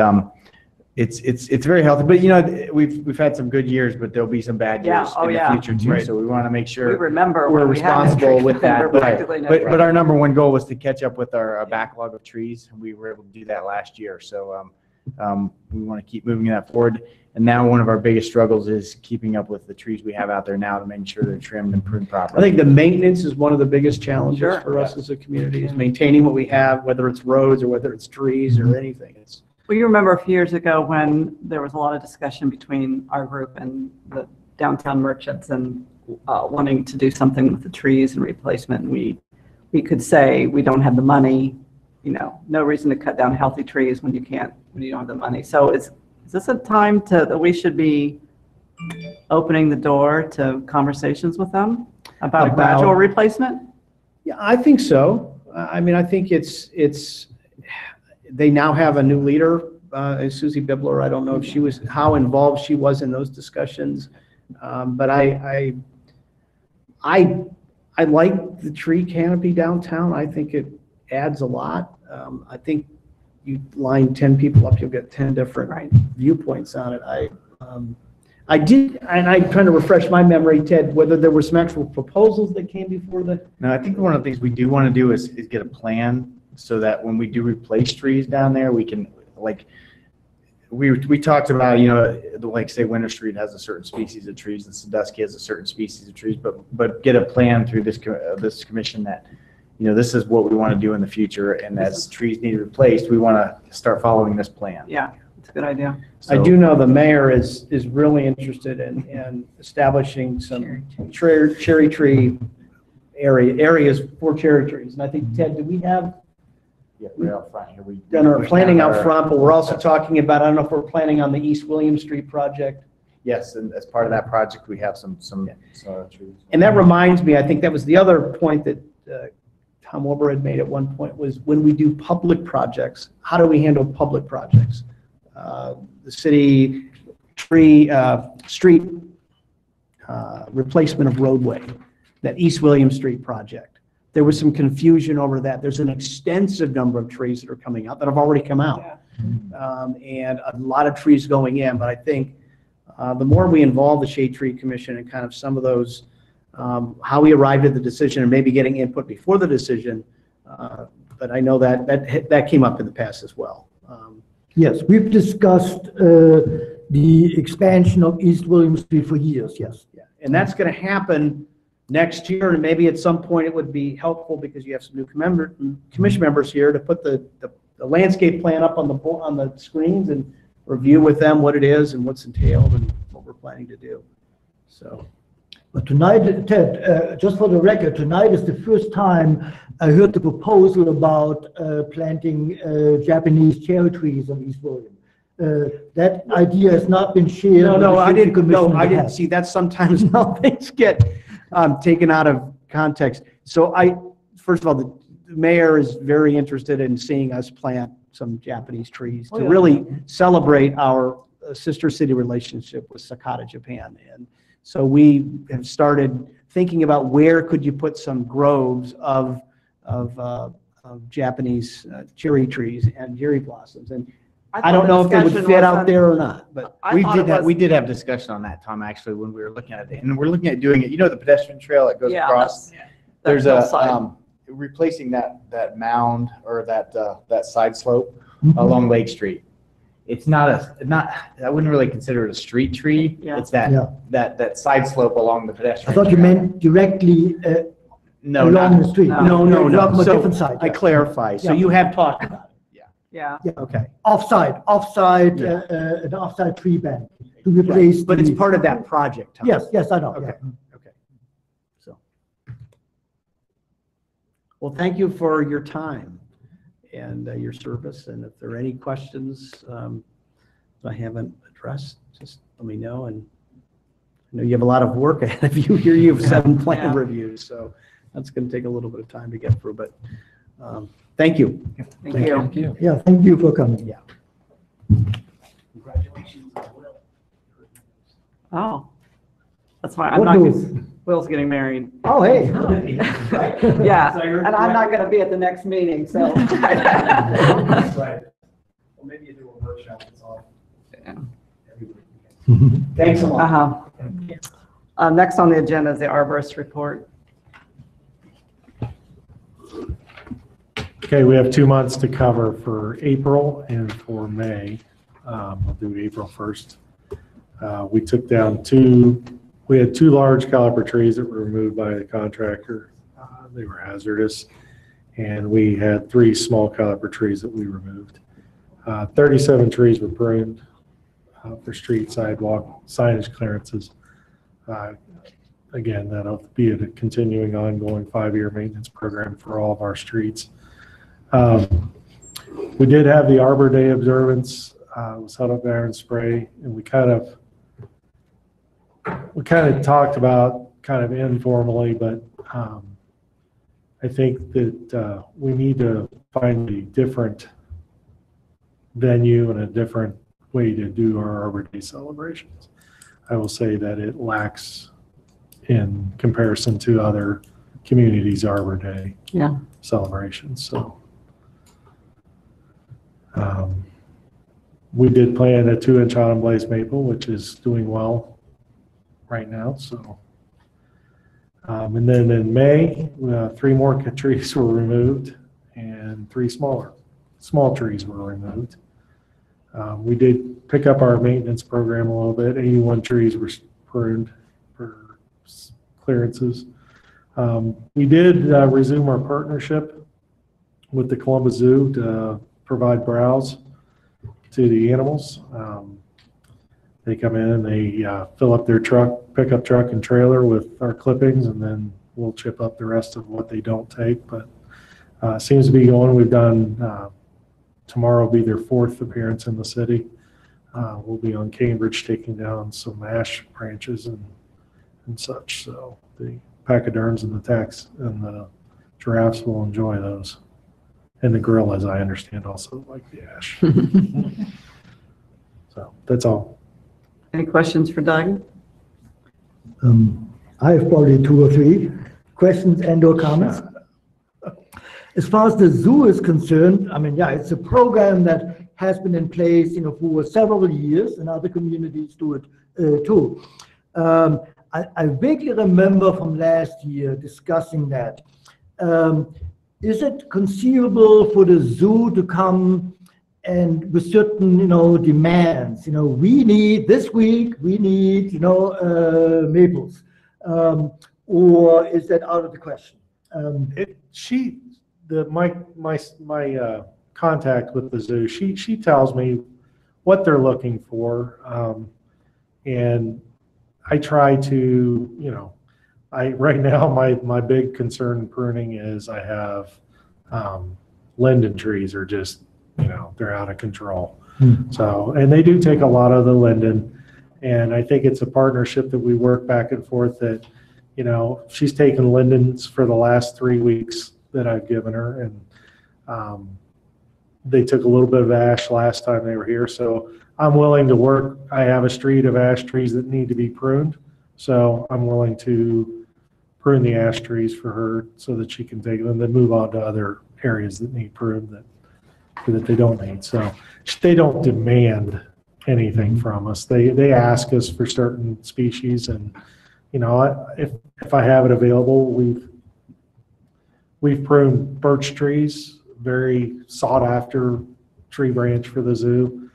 it's very healthy. But we've had some good years, but there'll be some bad years in the future too. Right. So we want to make sure We remember we're when we had that responsible tree with fund, that. we're Right. practically But our number one goal was to catch up with our backlog of trees, and we were able to do that last year. So we want to keep moving that forward. And now one of our biggest struggles is keeping up with the trees we have out there now to make sure they're trimmed and pruned properly. I think the maintenance is one of the biggest challenges Sure. for us as a community, is maintaining what we have, whether it's roads or whether it's trees or anything. Well, you remember a few years ago when there was a lot of discussion between our group and the downtown merchants and wanting to do something with the trees and replacement. We could say we don't have the money, no reason to cut down healthy trees when you don't have the money. So is this a time that we should be opening the door to conversations with them about a gradual replacement? Yeah, I think so. I mean, I think they now have a new leader, Susie Bibler. I don't know if how involved she was in those discussions, but I like the tree canopy downtown. I think it adds a lot. I think you line 10 people up, you'll get 10 different viewpoints on it. I did, and I'm trying to refresh my memory, Ted, whether there were some actual proposals that came before the. No, I think one of the things we do want to do is get a plan so that when we do replace trees down there, we can we talked about, like say Winter Street has a certain species of trees and Sandusky has a certain species of trees, but get a plan through this commission that, this is what we want to do in the future. And as trees need replaced, we want to start following this plan. Yeah, it's a good idea. I do know the mayor is really interested in establishing some cherry tree areas for cherry trees. And I think, Ted, do we have Yeah, right out front here. done our planning have out our- front, but we're also talking about, I don't know if we're planning on the East William Street project. Yes, and as part of that project, we have some trees. And that reminds me, I think that was the other point that Tom Wilbur had made at one point, was when we do public projects, how do we handle public projects? The city street replacement of roadway, that East William Street project. There was some confusion over that. There's an extensive number of trees that are coming out, that have already come out. And a lot of trees going in, but I think the more we involve the Shade Tree Commission and kind of some of those, how we arrived at the decision and maybe getting input before the decision, but I know that came up in the past as well. Yes, we've discussed the expansion of East William Street for years, yes. Yeah, and that's going to happen next year, and maybe at some point it would be helpful because you have some new commission members here to put the landscape plan up on the screens and review with them what it is and what's entailed and what we're planning to do. So. But tonight, Ted, just for the record, tonight is the first time I heard the proposal about planting Japanese cherry trees on East William. That idea has not been shared. No, with I the City didn't. Commission No, in the I didn't past. see that. Sometimes how things get taken out of context. So first of all, the mayor is very interested in seeing us plant some Japanese trees to really celebrate our sister city relationship with Sakata, Japan. And so we have started thinking about where could you put some groves of Japanese cherry trees and cherry blossoms. And I don't know if it would fit out there or not, but We did have discussion on that, Tom, actually, when we were looking at it. And we're looking at doing it, the pedestrian trail that goes across? There's replacing that mound or that side slope along Lake Street. It's not, I wouldn't really consider it a street tree. Yeah. It's that side slope along the I pedestrian. thought you trail. meant directly No, along not, the street. no. You're talking about So different side. I clarify. So Yeah. you have talked about it. Yeah. Okay. Offside, Yeah. an offside tree bank to replace. But it's the- part of that project, Tom. Yes, I know. Okay. yeah. Okay. So. Well, thank you for your time and your service. And if there are any questions that I haven't addressed, just let me know. And I know you have a lot of work ahead of you here. You have 7 plan Yeah. reviews, so that's going to take a little bit of time to get through. But thank you. Thank you. Thank you. Yeah, thank you for coming. Yeah. Congratulations. Oh, that's why I'm What not, news? Will's getting married. Oh, hey. Yeah, and I'm not going to be at the next meeting, so. Right. Well, maybe you do a workshop, it's all. Thanks a lot. Uh-huh. Next on the agenda is the arborist report. Okay, we have 2 months to cover for April and for May. We'll do April first. We took down we had 2 large caliper trees that were removed by the contractor. They were hazardous. And we had 3 small caliper trees that we removed. 37 trees were pruned for street sidewalk signage clearances. Again, that'll be a continuing ongoing 5-year maintenance program for all of our streets. We did have the Arbor Day observance. It was held up there in Spray, and we kind of talked about kind of informally, but I think that we need to find a different venue and a different way to do our Arbor Day celebrations. I will say that it lacks in comparison to other communities' Arbor Day celebrations. So we did plant a 2-inch autumn blaze maple, which is doing well right now. So, and then in May, 3 more trees were removed and 3 small trees were removed. We did pick up our maintenance program a little bit. 81 trees were pruned for clearances. We did resume our partnership with the Columbus Zoo to provide browse to the animals. They come in and they fill up their pickup truck and trailer with our clippings, and then we'll chip up the rest of what they don't take. But it seems to be going. We've done, tomorrow will be their 4th appearance in the city. We'll be on Cambridge taking down some ash branches and such. So the pachyderms and the tax and the giraffes will enjoy those. And the gorillas, I understand, also like the ash. So that's all. Any questions for Doug? I have probably 2 or 3 questions and/or comments. As far as the zoo is concerned, I mean, yeah, it's a program that has been in place, for several years, and other communities do it too. I vaguely remember from last year discussing that. Is it conceivable for the zoo to come and with certain, demands? We need this week, we need, maples, or is that out of the question? My contact with the zoo, she tells me what they're looking for, and I try to, right now my big concern in pruning is I have linden trees are just, they're out of control. So, and they do take a lot of the linden, and I think it's a partnership that we work back and forth that, she's taken lindens for the last 3 weeks that I've given her, and they took a little bit of ash last time they were here. So I'm willing to work. I have a street of ash trees that need to be pruned. So I'm willing to prune the ash trees for her so that she can take them and then move on to other areas that need pruned that they don't need. So they don't demand anything from us. They ask us for certain species, and if I have it available, we've pruned birch trees, very sought after tree branch for the zoo,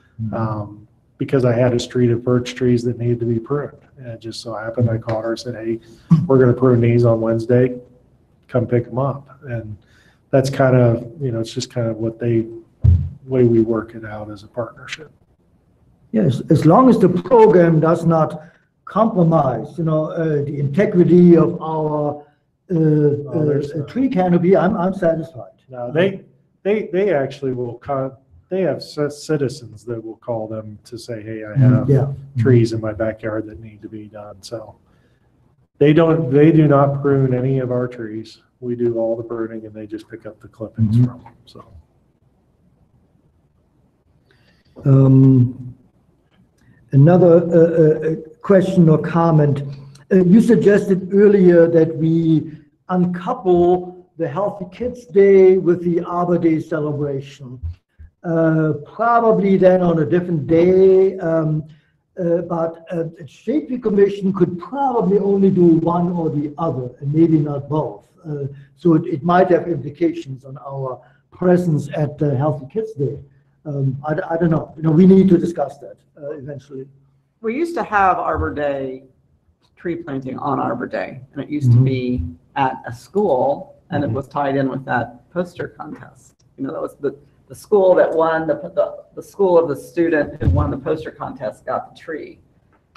because I had a street of birch trees that needed to be pruned. And it just so happened I called her and said, hey, we're going to prune these on Wednesday. Come pick them up. And that's kind of, it's just kind of way we work it out as a partnership. Yes, as long as the program does not compromise, the integrity of our tree canopy, I'm satisfied. No, they actually will they have citizens that will call them to say, hey, I have trees in my backyard that need to be done. So they do not prune any of our trees. We do all the pruning, and they just pick up the clippings from them. So. Another question or comment. You suggested earlier that we uncouple the Healthy Kids Day with the Arbor Day celebration. Probably then on a different day, but a Shade Tree Commission could probably only do one or the other, and maybe not both. So it might have implications on our presence at the Healthy Kids Day. I don't know. We need to discuss that eventually. We used to have Arbor Day, tree planting on Arbor Day, and it used to be at a school, and it was tied in with that poster contest. That was the school that won, the school of the student who won the poster contest got the tree.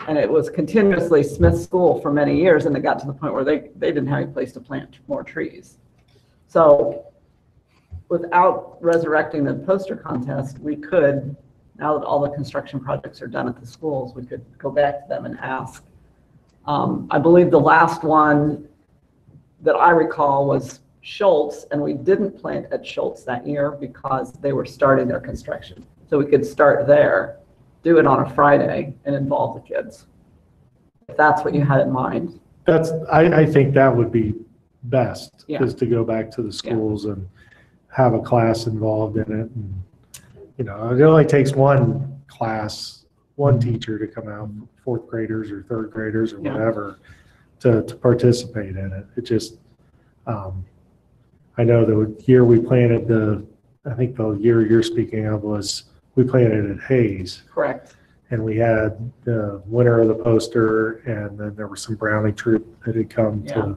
And it was continuously Smith School for many years, and it got to the point where they didn't have any place to plant more trees. So without resurrecting the poster contest, we could, now that all the construction projects are done at the schools, we could go back to them and ask. I believe the last one that I recall was Schultz, and we didn't plant at Schultz that year because they were starting their construction. So we could start there, do it on a Friday, and involve the kids, if that's what you had in mind. I think that would be best, Yeah. is to go back to the schools and have a class involved in it. And, it only takes one class, one teacher to come out, 4th graders or 3rd graders or whatever, to participate in it. It just, I know the year we planted I think the year you're speaking of was, we planted at Hayes. Correct. And we had the winner of the poster, and then there was some Brownie troop that had come Yeah.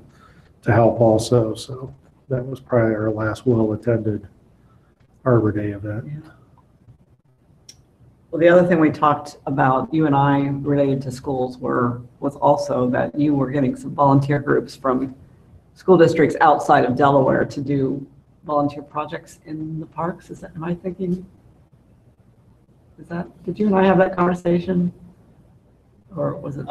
to help also. So that was probably our last well-attended Arbor Day event. Well, the other thing we talked about, you and I, related to schools was also that you were getting some volunteer groups from school districts outside of Delaware to do volunteer projects in the parks. Am I thinking? Did you and I have that conversation? Or was it?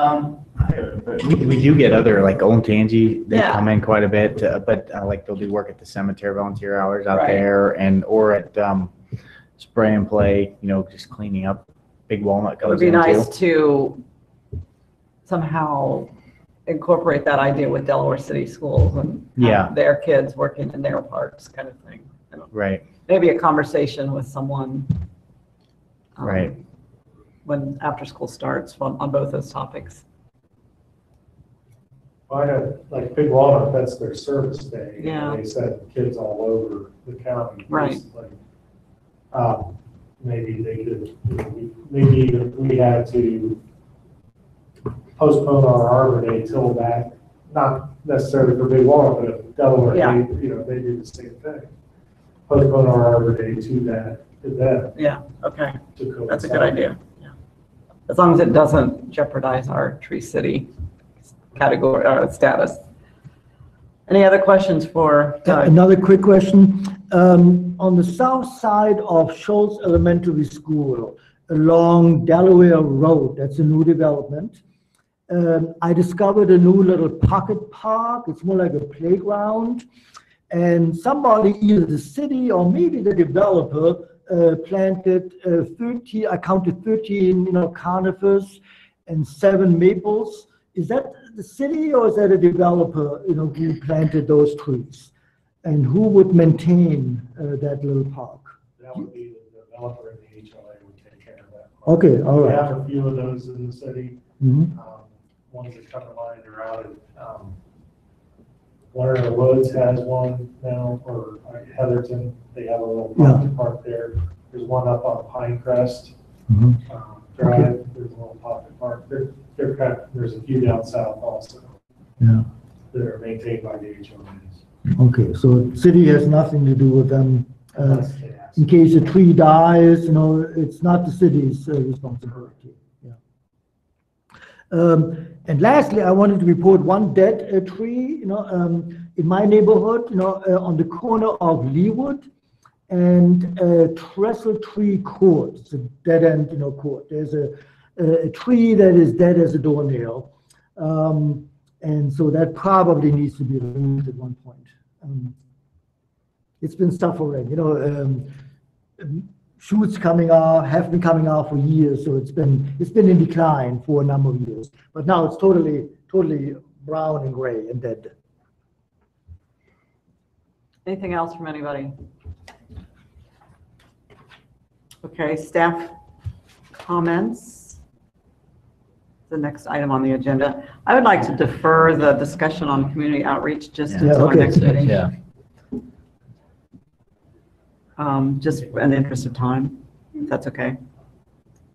We do get other, like Olentangy, they Yeah. come in quite a bit, but like they'll do work at the cemetery, volunteer hours out Right. there, or at spray and play, just cleaning up. Big Walnut It would goes be in nice too. to somehow incorporate that idea with Delaware City Schools and Yeah. have their kids working in their parks kind of thing. Right, Maybe a conversation with someone. Right. When after school starts on both those topics. I had, like, Big Walnut, that's their service day. and Yeah. They said kids all over the county. Right. recently. Maybe they could, maybe if we had to postpone our Arbor Day till that, not necessarily for Big Walnut, but if Delaware, Yeah. they do the same thing. Postpone our Arbor Day to that event. Yeah, okay, To that's a good coincide. idea. Yeah. As long as it doesn't jeopardize our Tree City category or status. Any other questions for Doug? Another quick question. On the south side of Schultz Elementary School, along Delaware Road, that's a new development, I discovered a new little pocket park. It's more like a playground. And somebody, either the city or maybe the developer, planted 13, I counted 13, conifers and 7 maples. Is that the city or is that a developer, who planted those trees? And who would maintain that little park? That would be the developer and the HOA would take care of that. Okay, all We right. have a few of those in the city. Mhm. Ones that come to mind are out at, Warner Woods has one now, or Heatherton, they have a little pocket park there. There's one up on Pinecrest Mhm. Drive, there's a little pocket park. There's a few down south also. Yeah. That are maintained by the HOAs. Okay, so city has nothing to do with them. Unless they ask. In case a tree dies, it's not the city's responsibility. Yeah. And lastly, I wanted to report one dead tree, in my neighborhood, on the corner of Leawood and Trestle Tree Court. It's a dead end, court. There's a tree that is dead as a doornail. And so that probably needs to be removed at one point. It's been suffering, shoots have been coming out for years, so it's been in decline for a number of years. But now it's totally brown and gray and dead. Anything else from anybody? Okay, staff comments. The next item on the agenda. I would like to defer the discussion on community outreach just Yeah, until our okay. next meeting. Yeah. Just in the interest of time, if that's okay.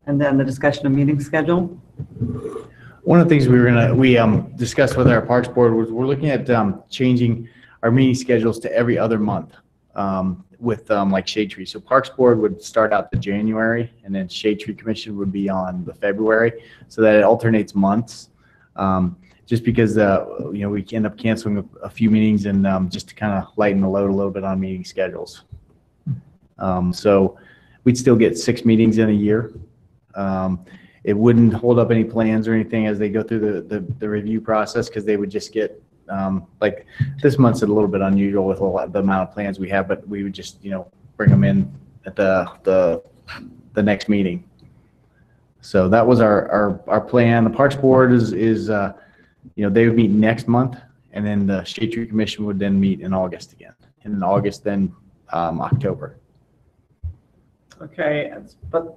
And then the discussion of meeting schedule. One of the things we discussed with our Parks Board was we're looking at changing our meeting schedules to every other month with like Shade Tree. So Parks Board would start out the January, and then Shade Tree Commission would be on the February, so that it alternates months. Just because we end up canceling a few meetings and just to kind of lighten the load a little bit on meeting schedules. So we'd still get 6 meetings in a year. It wouldn't hold up any plans or anything as they go through the review process, because they would just get like this month's a little bit unusual with the amount of plans we have, but we would just bring them in at the next meeting. So that was our plan. The Parks Board is they would meet next month, and then the Shade Tree Commission would then meet in August again. And in August, then October. Okay, but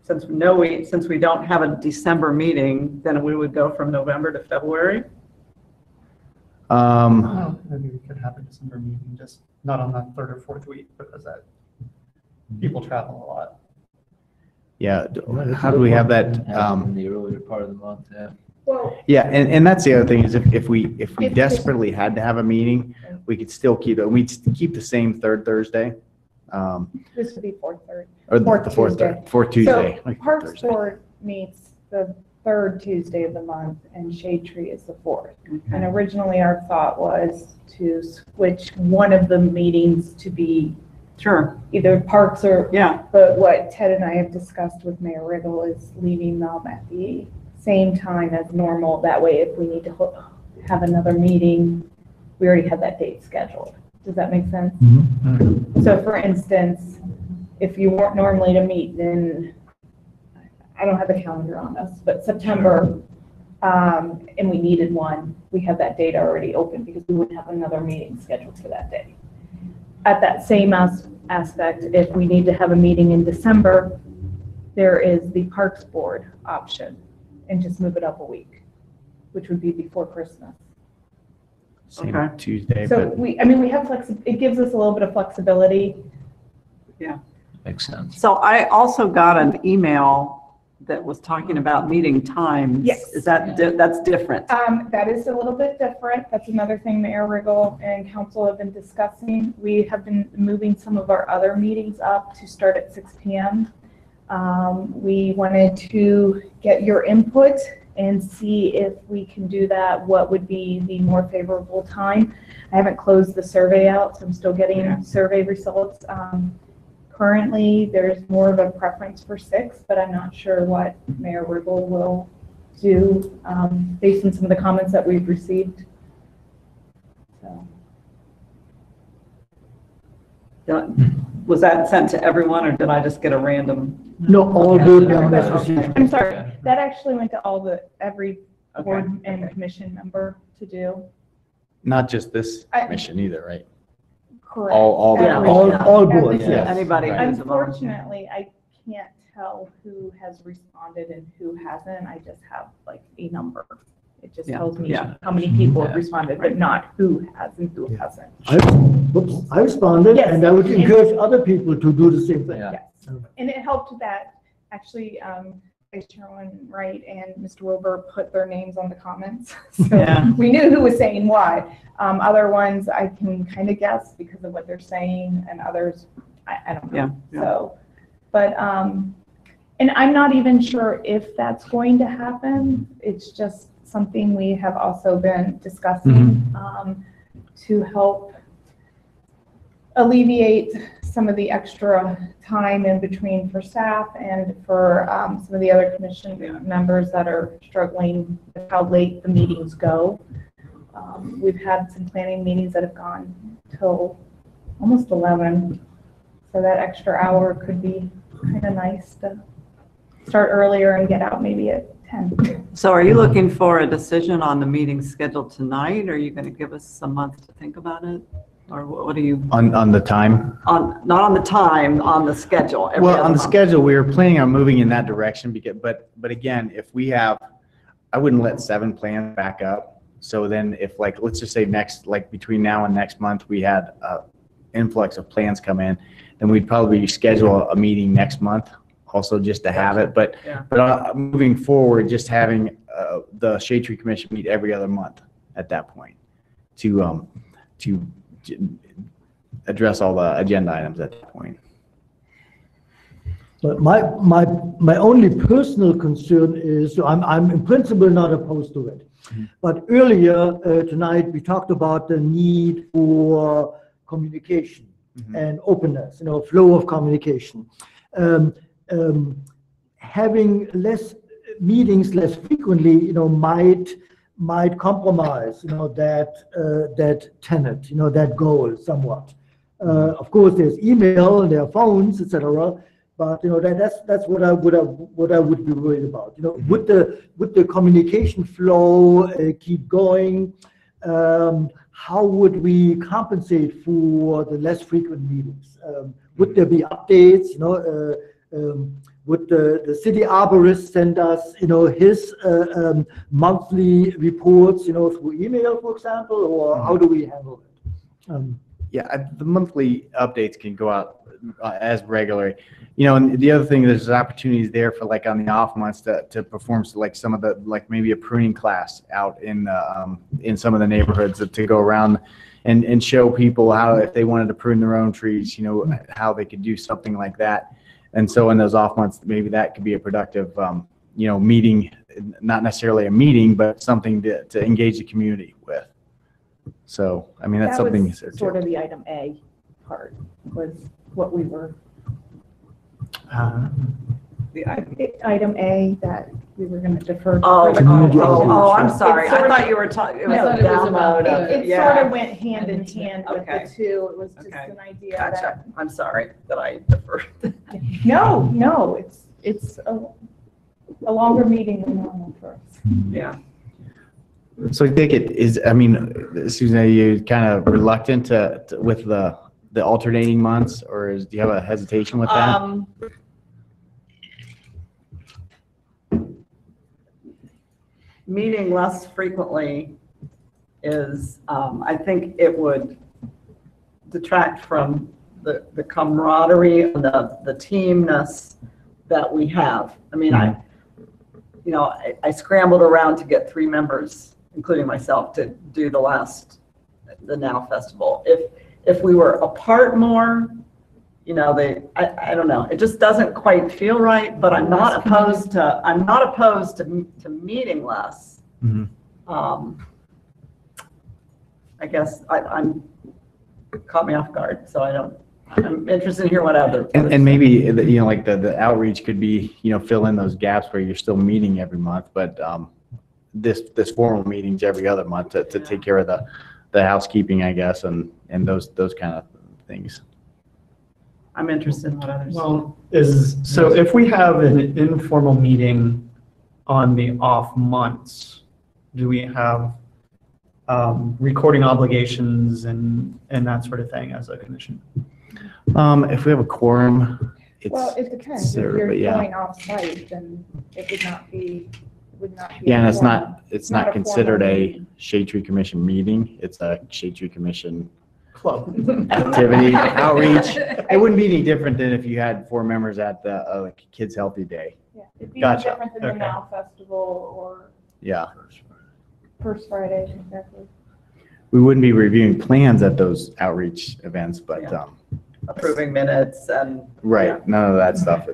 since we don't have a December meeting, then we would go from November to February. Well, maybe we could have a December meeting, just not on that 3rd or 4th week, because that People travel a lot. Yeah, how do we have that? In the earlier part of the month, yeah. Well, Yeah, and that's the other thing is if we If- desperately had to have a meeting, we could still keep it. We'd keep the same third Thursday. this would be fourth, third. Or Fourth the fourth, Tuesday. fourth Tuesday. So like Parks Thursday. Board meets the third Tuesday of the month and Shade Tree is the fourth. And originally our thought was to switch one of the meetings to be Sure, either Parks or, yeah, but what Ted and I have discussed with Mayor Riggle is leaving them at the same time as normal. That way, if we need to have another meeting, we already have that date scheduled. Does that make sense? So for instance, if you weren't normally to meet in, I don't have the calendar on us, but September, and we needed one, we have that date already open because we wouldn't have another meeting scheduled for that day. At that same aspect, if we need to have a meeting in December, there is the Parks Board option and just move it up a week, which would be before Christmas. Same Okay. Tuesday, So but we have it gives us a little bit of flexibility. Makes sense. so I also got an email that was talking about meeting times. Yes. Is that, that's different? That is a little bit different. That's another thing Mayor Riggle and council have been discussing. We have been moving some of our other meetings up to start at 6 p.m. We wanted to get your input and see if we can do that, what would be the more favorable time. I haven't closed the survey out, so I'm still getting survey results. Currently, there's more of a preference for 6, but I'm not sure what Mayor Riggle will do based on some of the comments that we've received. So, Was that sent to everyone, or did I just get a random? No, all good, young Mr. I'm sorry, that actually went to every board and commission member to do. not just this I- commission either, right? Correct. All the Yeah. commissions. All boards, Every- yes. Anybody who's a volunteer. Unfortunately, I can't tell who has responded and who hasn't. I just have like a number. It just Yeah, tells me yeah. how many people have Yeah. responded, but not who has and who hasn't. I responded, Yes. and I would encourage other people to do the same thing. Yeah. Yes. And it helped that actually Vice Chairman Wright and Mr. Wilbur put their names on the comments. So Yeah. we knew who was saying why. Other ones I can kind of guess because of what they're saying, and others, I don't know. Yeah, yeah. So, but, and I'm not even sure if that's going to happen. It's just something we have also been discussing to help alleviate some of the extra time in between for staff and for some of the other commission members that are struggling with how late the meetings go. We've had some planning meetings that have gone till almost 11. So that extra hour could be kind of nice to start earlier and get out maybe at 10. So are you looking for a decision on the meeting scheduled tonight? Or are you going to give us a month to think about it? Or what do you, On the time? not on the time, on the schedule? every Well, other on the month? schedule, we were planning on moving in that direction because, but again, if we have, I wouldn't let 7 plans back up. So then if like, let's just say between now and next month, we had a influx of plans come in, then we'd probably schedule a meeting next month also just to have it. But, Yeah. moving forward, just having the Shade Tree Commission meet every other month at that point to address all the agenda items at that point. But my only personal concern is, I'm in principle not opposed to it. But earlier tonight, we talked about the need for communication and openness, flow of communication. Having less meetings less frequently, might compromise, that tenet, that goal somewhat. Of course, there's email and there are phones, etc. But that's what I would be worried about. Would the communication flow keep going? How would we compensate for the less frequent meetings? Would there be updates? Would the city arborist send us, his monthly reports, through email, for example, or how do we handle it? Yeah, the monthly updates can go out as regular. You know, and the other thing, there's opportunities there for like on the off months to perform like some of the, like maybe a pruning class out in some of the neighborhoods to go around and show people how, if they wanted to prune their own trees, you know, how they could do something like that. And so in those off months, maybe that could be a productive, you know, meeting, not necessarily a meeting, but something to engage the community with. So, I mean, that's something. That was sort of the item A part, was what we were, item A that we were going to defer. I'm sorry. I thought you were talking, it was No, a it was about download. It Yeah. sort of went hand in hand with Okay. the two. It was just Okay. an idea Gotcha. that, I'm sorry that I deferred. no, it's a longer meeting than normal for us. Yeah. So I think it is, I mean, Susan, are you kind of reluctant with the alternating months, or do you have a hesitation with that? Meeting less frequently is, I think it would detract from the camaraderie and the teamness that we have. I mean, I scrambled around to get 3 members, including myself, to do the Now Festival. If we were apart more, you know, I don't know, it just doesn't quite feel right, but I'm not opposed to meeting less. Mhm. I guess I'm caught me off guard, so I'm interested to hear what other. And maybe, you know, like the outreach could be, you know, fill in those gaps where you're still meeting every month, but this formal meetings every other month to take care of the housekeeping, I guess, and those kind of things. I'm interested in what others. Well, so if we have an informal meeting on the off months, do we have recording obligations and that sort of thing as a commission? If we have a quorum, Well, it depends. If Sure, you're but yeah. going off-site, then it would not be. Yeah, and it's a not a considered formal a meeting. Shade Tree Commission meeting. It's a Shade Tree Commission Club. activity, outreach. It wouldn't be any different than if you had 4 members at the like Kids Healthy Day. Yeah, it'd be no Gotcha. different than the Okay. Now Festival or Yeah. First Friday, exactly. We wouldn't be reviewing plans at those outreach events, but, Yeah. Approving minutes and. right, none of that stuff.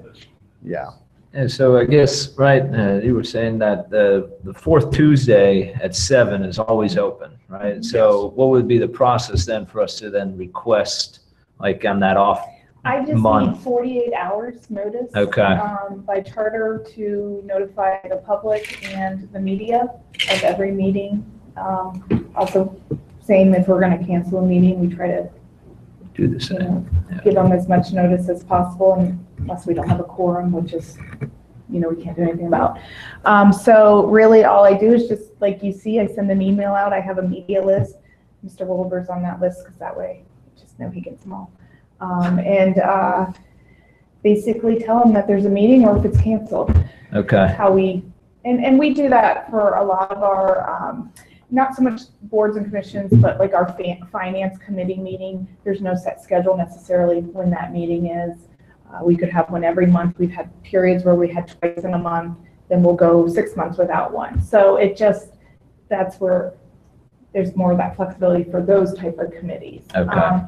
Yeah. And so I guess, right, you were saying that the 4th Tuesday at 7 is always open, right? So what would be the process then for us to then request, like on that off I just need month? 48 hours notice. Okay. By charter to notify the public and the media of every meeting. Also, same if we're going to cancel a meeting, we try to, Do the you same. know, Yeah. give them as much notice as possible, and unless we don't have a quorum, which is, you know, we can't do anything about. So really all I do is just, like you see, I send an email out. I have a media list. Mr. Wilbur's on that list because that way I just know he gets them all. And basically tell them that there's a meeting or if it's canceled. Okay. How we, and we do that for a lot of our, not so much boards and commissions, but like our finance committee meeting. There's no set schedule necessarily when that meeting is. We could have one every month. We've had periods where we had twice in a month, then we'll go 6 months without one. So it just, that's where there's more of that flexibility for those type of committees. Okay.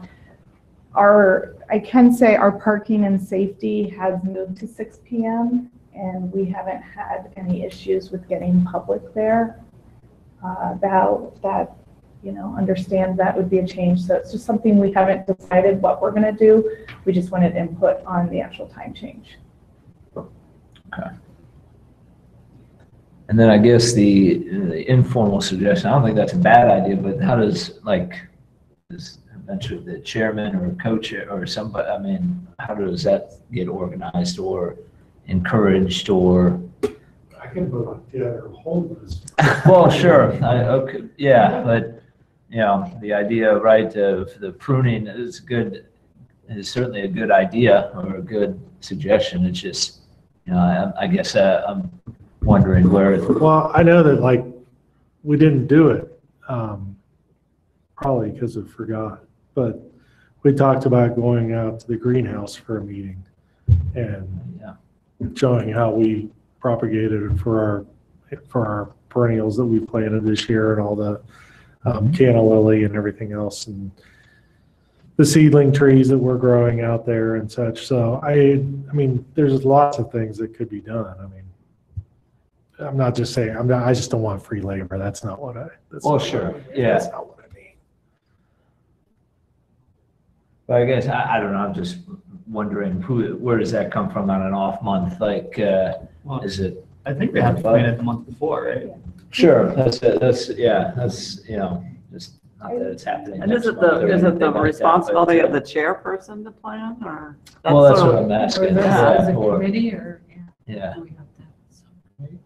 I can say our parking and safety has moved to 6 p.m. and we haven't had any issues with getting public there. That, you know, understand that would be a change. So it's just something we haven't decided what we're going to do. We just wanted input on the actual time change. Okay. And then I guess the informal suggestion, I don't think that's a bad idea, but how does, like, this eventually the chairman or co-chair or somebody, I mean, how does that get organized or encouraged or? I can put on together a whole list. Well, sure, okay, yeah, but, you know, the idea, right, of the pruning is certainly a good idea or a good suggestion. It's just, you know, I guess I'm wondering where. Well, I know that like, we didn't do it, probably because I forgot, but we talked about going out to the greenhouse for a meeting and Yeah. showing how we propagated it for our perennials that we planted this year and all the canna lily and everything else, and the seedling trees that we're growing out there and such. So I mean, there's lots of things that could be done. I mean, I'm not just saying, I just don't want free labor. That's not what that's Well, not sure. what Yeah. That's not what I mean. But I guess, I don't know, I'm just wondering where does that come from on an off month? Like, is it? I think they have to plan it the month before, right? Sure, that's, you know, just not that it's happening. And is next it month or is it anything the like that, responsibility but, of the chairperson to plan, or? Well, that's sort what of- I'm Or asking. this Yeah. as a Or- committee, or? Yeah. Do we have to have some?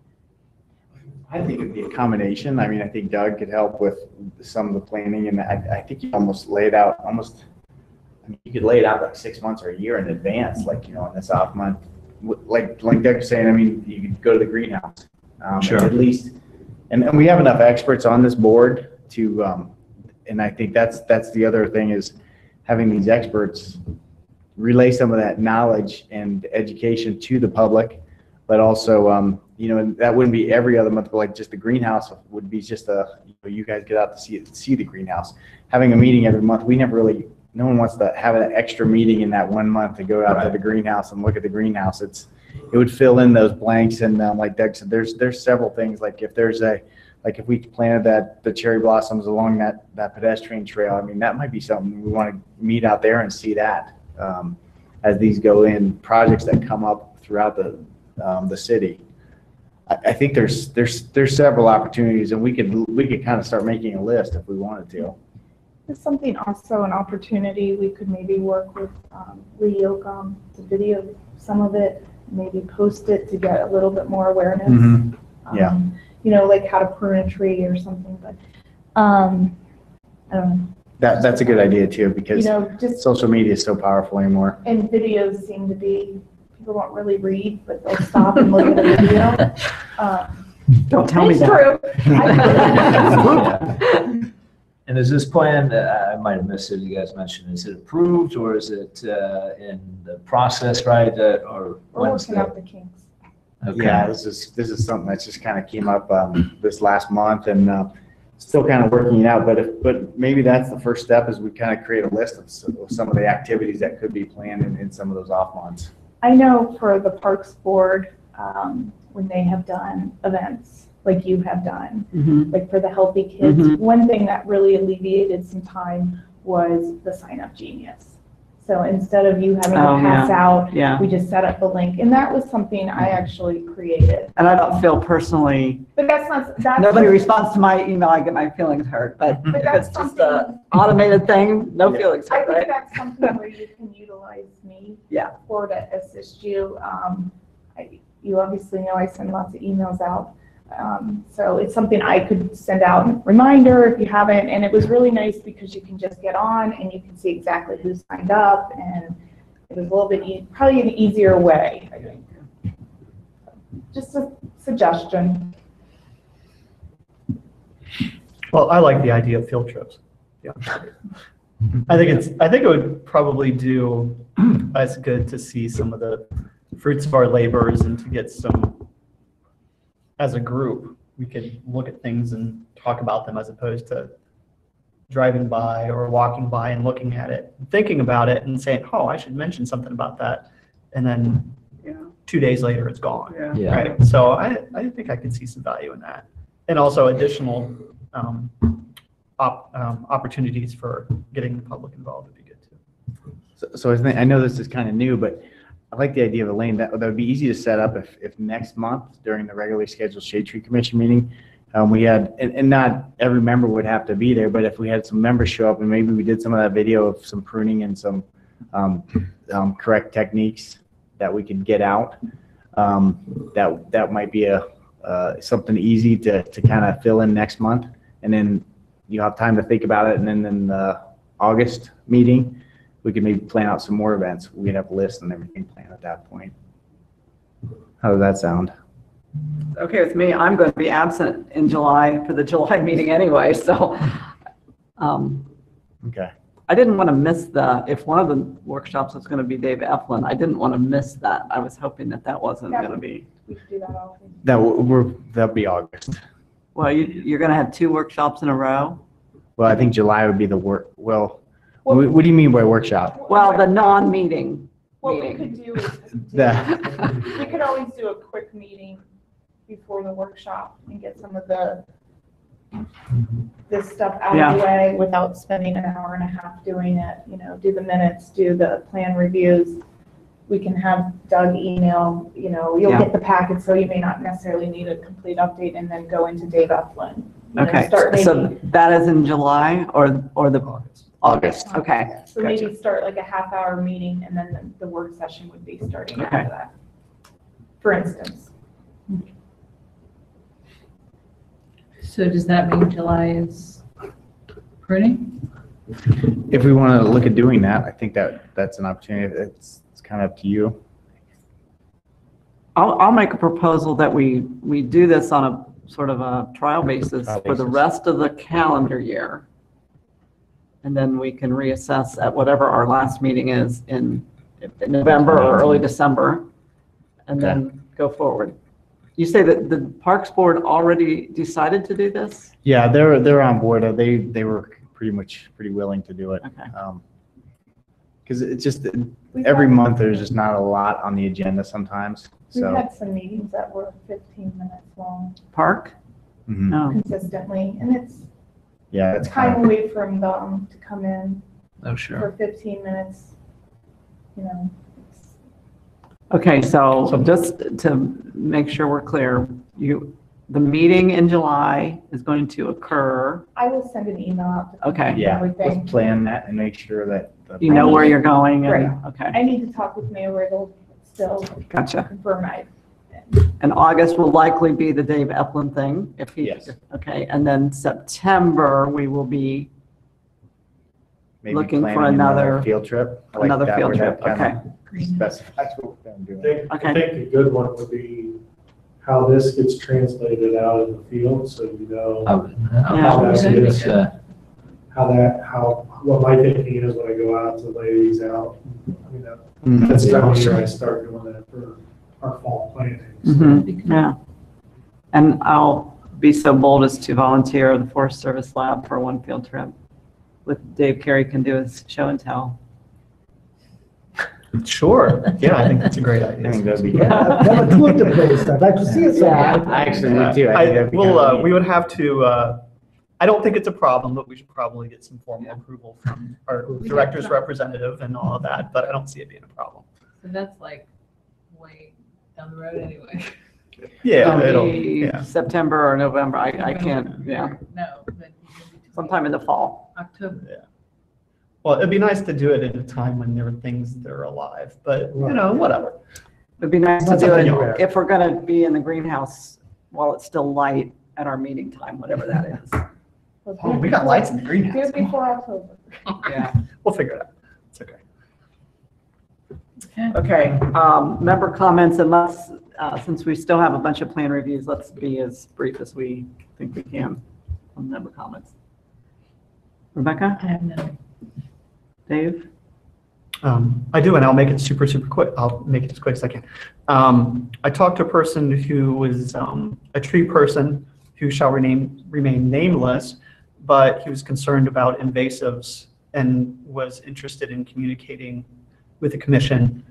I think it'd be a combination. I mean, I think Doug could help with some of the planning, and I think you almost lay it out, I mean, you could lay it out like 6 months or a year in advance, like, you know, in this off month. Like Doug was saying, I mean, you could go to the greenhouse. Sure. At least, and we have enough experts on this board to, and I think that's the other thing, is having these experts relay some of that knowledge and education to the public, but also, you know, that wouldn't be every other month, but like just the greenhouse would be just you guys get out to see the greenhouse. Having a meeting every month, no one wants to have an extra meeting in that 1 month to go out to the greenhouse and look at the greenhouse. It would fill in those blanks, and like Doug said, there's several things, like if if we planted the cherry blossoms along that pedestrian trail, I mean, that might be something we want to meet out there and see that, as these go in, projects that come up throughout the city. I think there's several opportunities, and we could kind of start making a list if we wanted to. There's something also, an opportunity, we could maybe work with Lee Yocum to video some of it, maybe post it to get a little bit more awareness. Yeah. You know, like how to prune a tree or something, but I don't know. That's a good idea too, You because know, just, social media is so powerful anymore. and videos seem to be, people don't really read, but they'll stop and look at a video. Don't tell me It's that. true. And is this plan, I might have missed it, you guys mentioned, is it approved or is it in the process, right? Or We're when's working out the kinks. Okay. Yeah, this is something that just kind of came up this last month, and still kind of working it out. But maybe that's the first step, is we kind of create a list of some of the activities that could be planned in some of those off months. I know for the Parks Board, when they have done events like you have done, Mhm. like for the Healthy Kids, Mhm. one thing that really alleviated some time was the Sign Up Genius. So instead of you having Oh, to pass yeah. out, Yeah, we just set up the link, and that was something I actually created. and I don't feel personally, But that's. nobody responds to my email, I get my feelings hurt, but But if that's it's just something, a automated thing, no Yeah. feelings I hurt, think right? that's something where you can utilize me. Yeah. For to assist you. You obviously know I send lots of emails out. So it's something I could send out, reminder if you haven't, and it was really nice because you can just get on and you can see exactly who signed up, and it was a little bit, probably an easier way, I think. Just a suggestion. Well, I like the idea of field trips. Yeah. I think it would probably do us good to see some of the fruits of our labors, and to get some, as a group, we could look at things and talk about them, as opposed to driving by or walking by and looking at it, thinking about it and saying, oh, I should mention something about that. And then 2 days later, it's gone. Yeah. Yeah. Right. So I think I could see some value in that. And also additional opportunities for getting the public involved would be good too. So I know this is kind of new, but I like the idea of a lane. That would be easy to set up if next month during the regularly scheduled Shade Tree Commission meeting, we had, and not every member would have to be there, but if we had some members show up and maybe we did some of that video of some pruning and some correct techniques that we could get out, that might be something easy to kind of fill in next month. And then you have time to think about it. And then in the August meeting, we could maybe plan out some more events. We'd have a list and everything planned at that point. How does that sound? Okay with me, I'm going to be absent in July for the July meeting anyway, so, Okay. I didn't want to miss if one of the workshops was going to be Dave Eflin, I didn't want to miss that. I was hoping that wasn't Yeah. going to be. We could do that all. That'll be August. Well, you're going to have 2 workshops in a row? Well, I think July would be the what do you mean by workshop? Well, the non-meeting What we meeting. could do is, The- we could always do a quick meeting before the workshop and get some of this stuff out of the way without spending an hour and a half doing it, do the minutes, do the plan reviews. We can have Doug email, you'll Yeah. get the packet, so you may not necessarily need a complete update, and then go into Dave Eflin. Okay, Start so maybe, that is in July or the August? Okay, so gotcha. maybe start like a half-hour meeting, and then the work session would be starting Okay. after that, for instance. So does that mean July is printing? If we want to look at doing that, I think that's an opportunity. It's kind of up to you. I'll make a proposal that we do this on a sort of a trial basis Trial for the basis. rest of the calendar year. And then we can reassess at whatever our last meeting is in November or early December, and then go forward. You say that the Parks Board already decided to do this? Yeah, they're on board. They were pretty willing to do it. Okay. Because it's just We've every had- month there's just not a lot on the agenda sometimes. We've So had some meetings that were 15 minutes long Park? mhm. No. consistently, and it's Yeah, it's kind time of away from them to come in Oh, sure. for 15 minutes, it's- Okay, so just to make sure we're clear, the meeting in July is going to occur, I will send an email out to people Okay. and yeah. everything. Let's plan that and make sure that you know where you're going and, okay, I need to talk with Mayor Riddle still, gotcha. confirm And August will likely be the Dave Eflin thing, if he. Yes. Okay, and then September, we will be maybe looking for planning another- field trip. I like another that, field where trip, that okay. kinda Specifies what we're gonna do. Okay. I think a good one would be how this gets translated out in the field, so you know what my thinking is when I go out to lay these out. That's the time of year I start doing that for our fall planning. So Yeah. And I'll be so bold as to volunteer the Forest Service Lab for one field trip with Dave Carey can do his show and tell. Sure. Yeah, I think that's a great I think idea. that'd be. I've never toured the place. I'd like to see it sometime. I actually would too. I think that'd be kinda neat. We would have to, I don't think it's a problem, but we should probably get some formal approval from our director's representative and all of that, but I don't see it being a problem. So that's like way down the road anyway. Yeah, It'll it'll, be yeah. September or November, I can't, yeah, No, but sometime in the fall. October. Well, it'd be nice to do it at a time when there are things that are alive, but, whatever. It'd be nice to That's do something it you wear. if we're gonna be in the greenhouse while it's still light at our meeting time, whatever that is. Oh, we got lights in the Do greenhouse. it before October. Yeah. We'll figure it out. It's okay. Okay, member comments, unless, since we still have a bunch of plan reviews, let's be as brief as we think we can on member comments. Rebecca, I have no. Dave? I do, and I'll make it super, super quick. I'll make it as quick as I can. I talked to a person who was a tree person who shall remain nameless, but he was concerned about invasives and was interested in communicating with the commission.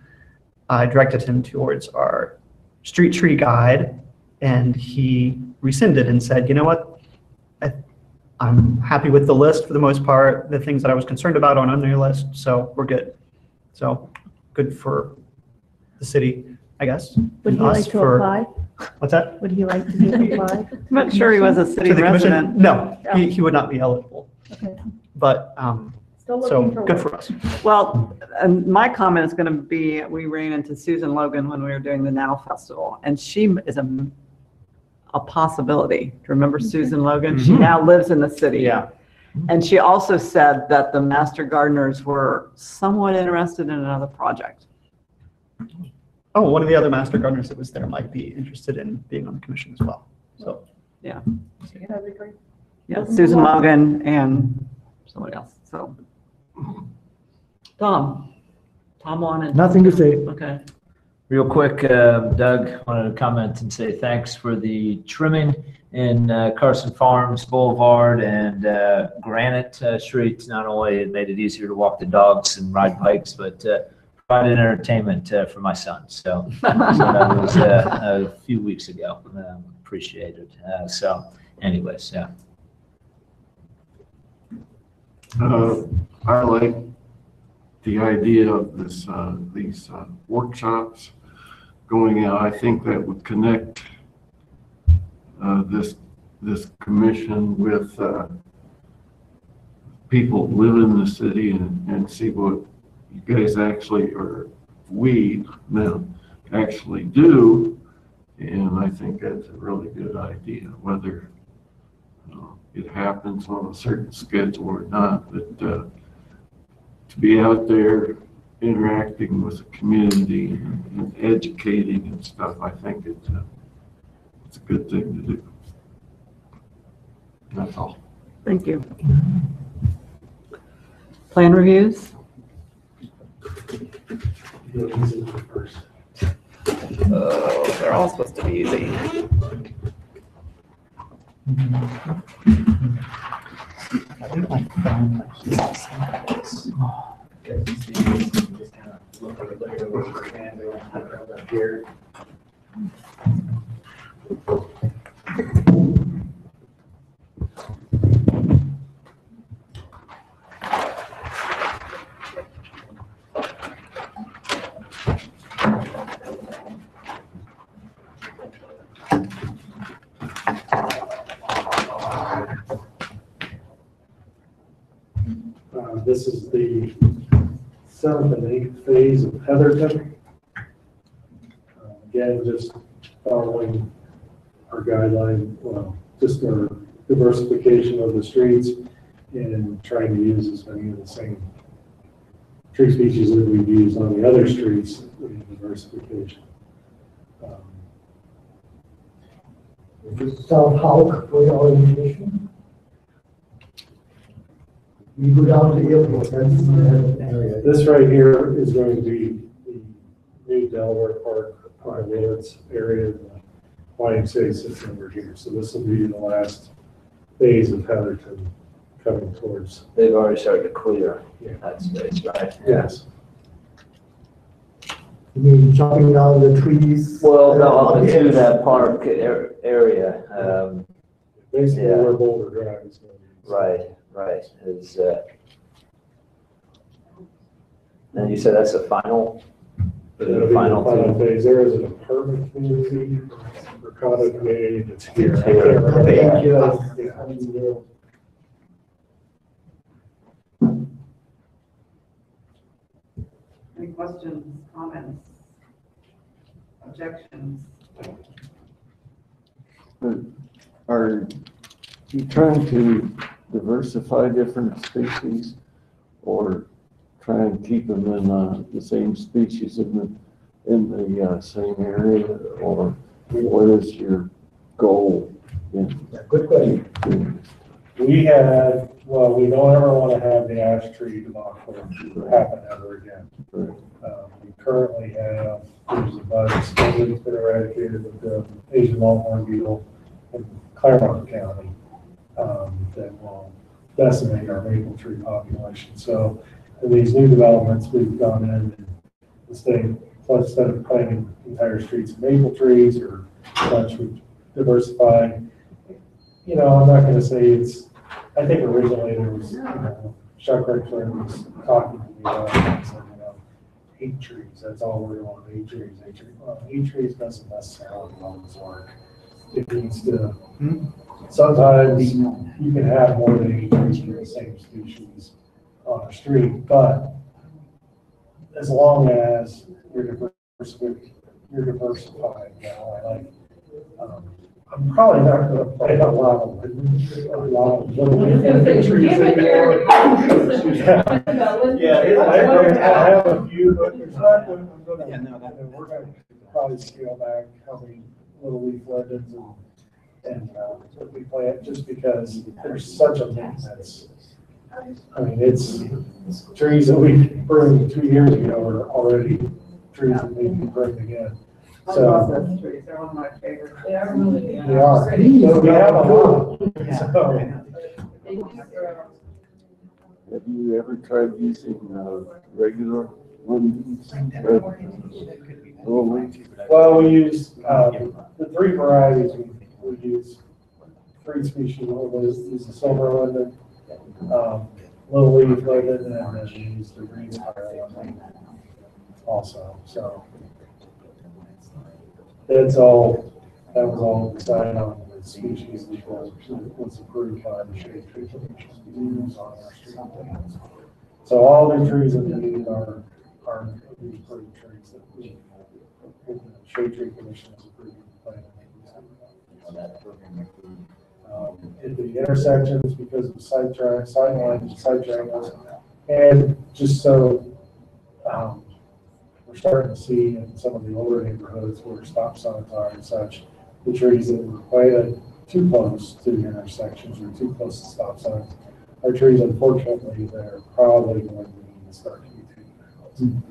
I directed him towards our street tree guide, and he rescinded and said, you know what? I'm happy with the list for the most part. The things that I was concerned about aren't on their list, so we're good. So good for the city, I guess. Would and he us like to for- apply? What's that? Would he like to apply? I'm not sure he was a city To the commission? resident. No, he would not be eligible. Okay. But, Still so looking for good work. for us. Well, and my comment is going to be, we ran into Susan Logan when we were doing the Now Festival, and she is a possibility. Do you remember Susan Logan? She Mhm. now lives in the city. Yeah. And she also said that the Master Gardeners were somewhat interested in another project. Oh, one of the other master gardeners that was there might be interested in being on the commission as well. So, That'd be great. Yeah, Susan Logan and somebody else, so. Tom wanted. Nothing to say. Okay. Real quick, Doug wanted to comment and say thanks for the trimming in Carson Farms Boulevard and Granite Street. Not only it made it easier to walk the dogs and ride bikes, but provided entertainment for my son. So that was a few weeks ago. Appreciated. So anyways, yeah. I like the idea of this, these workshops going out. I think that would connect this commission with people who live in the city and see what you guys actually, or we now actually do. And I think that's a really good idea, whether it happens on a certain schedule or not, but to be out there interacting with the community and educating and stuff, I think it's a good thing to do. That's all. Thank you. Plan reviews? Oh, they're all supposed to be easy. This is the 7th and 8th phase of Heatherton. Again, just following our guideline, well, just our diversification of the streets and trying to use as many of the same tree species that we've used on the other streets in diversification. South Hawk for your orientation. We go down to the airport, that's the area. This right here is going to be the new Delaware Park, Woods area. The YMCA sits over here. So this will be the last phase of Heatherton coming towards. They've already started to clear that space, right? Yes. You mean chopping down the trees? Well, no, up into that park area. Basically Yeah. where Boulder Drive is going to be. Right. Is and you said that's the final? That'll be the final phase. There is an apartment community, Ricotta community that's here. Thank you. Yeah. Any questions, comments, objections? Are you trying to diversify different species or try and keep them in the same species in the same area, or what is your goal? Good question. We had, well, we don't ever want to have the ash tree debacle happen ever again. We currently have, there's a bug that's been eradicated with the Asian longhorn beetle in Claremont County that will decimate our maple tree population. So in these new developments, we've gone in and instead of planting entire streets of maple trees or such, we've diversified. You know, I'm not going to say it's, I think originally there was, Chuck Rickler was talking to me about it and said, 8 trees, that's all we're doing, 8 trees, 8 trees. Well, 8 trees doesn't necessarily always work. It needs to, sometimes you can have more than 8 trees from the same species on a street, but as long as you're diversified, I'm probably not going to plant a lot of little trees anymore. I have a few, but there's not, we're going to probably scale back how many little leaf lindens and what we plant, just because there's such a maintenance I mean, it's trees that we pruned 2 years ago are already trees that need to be pruned again. I So love those trees, they're one of my favorites. They are really. they are. So we have a lot. So, Have you ever tried using regular woodens? well, we use, the 3 varieties, we use 3 species. One is the silver linden, little leaf linden, and then we use the green spiral linden also, so. That was all decided on the species because it was approved by the shade tree commission on our street plans. So all the trees that we need are these approved trees that we, the shade tree commission has approved. At the intersections, because of sight lines, and sight triangles, and just so, we're starting to see in some of the older neighborhoods where stop signs are and such, the trees that were planted too close to the intersections or too close to stop signs are trees, unfortunately, that are probably going to need to start to be taken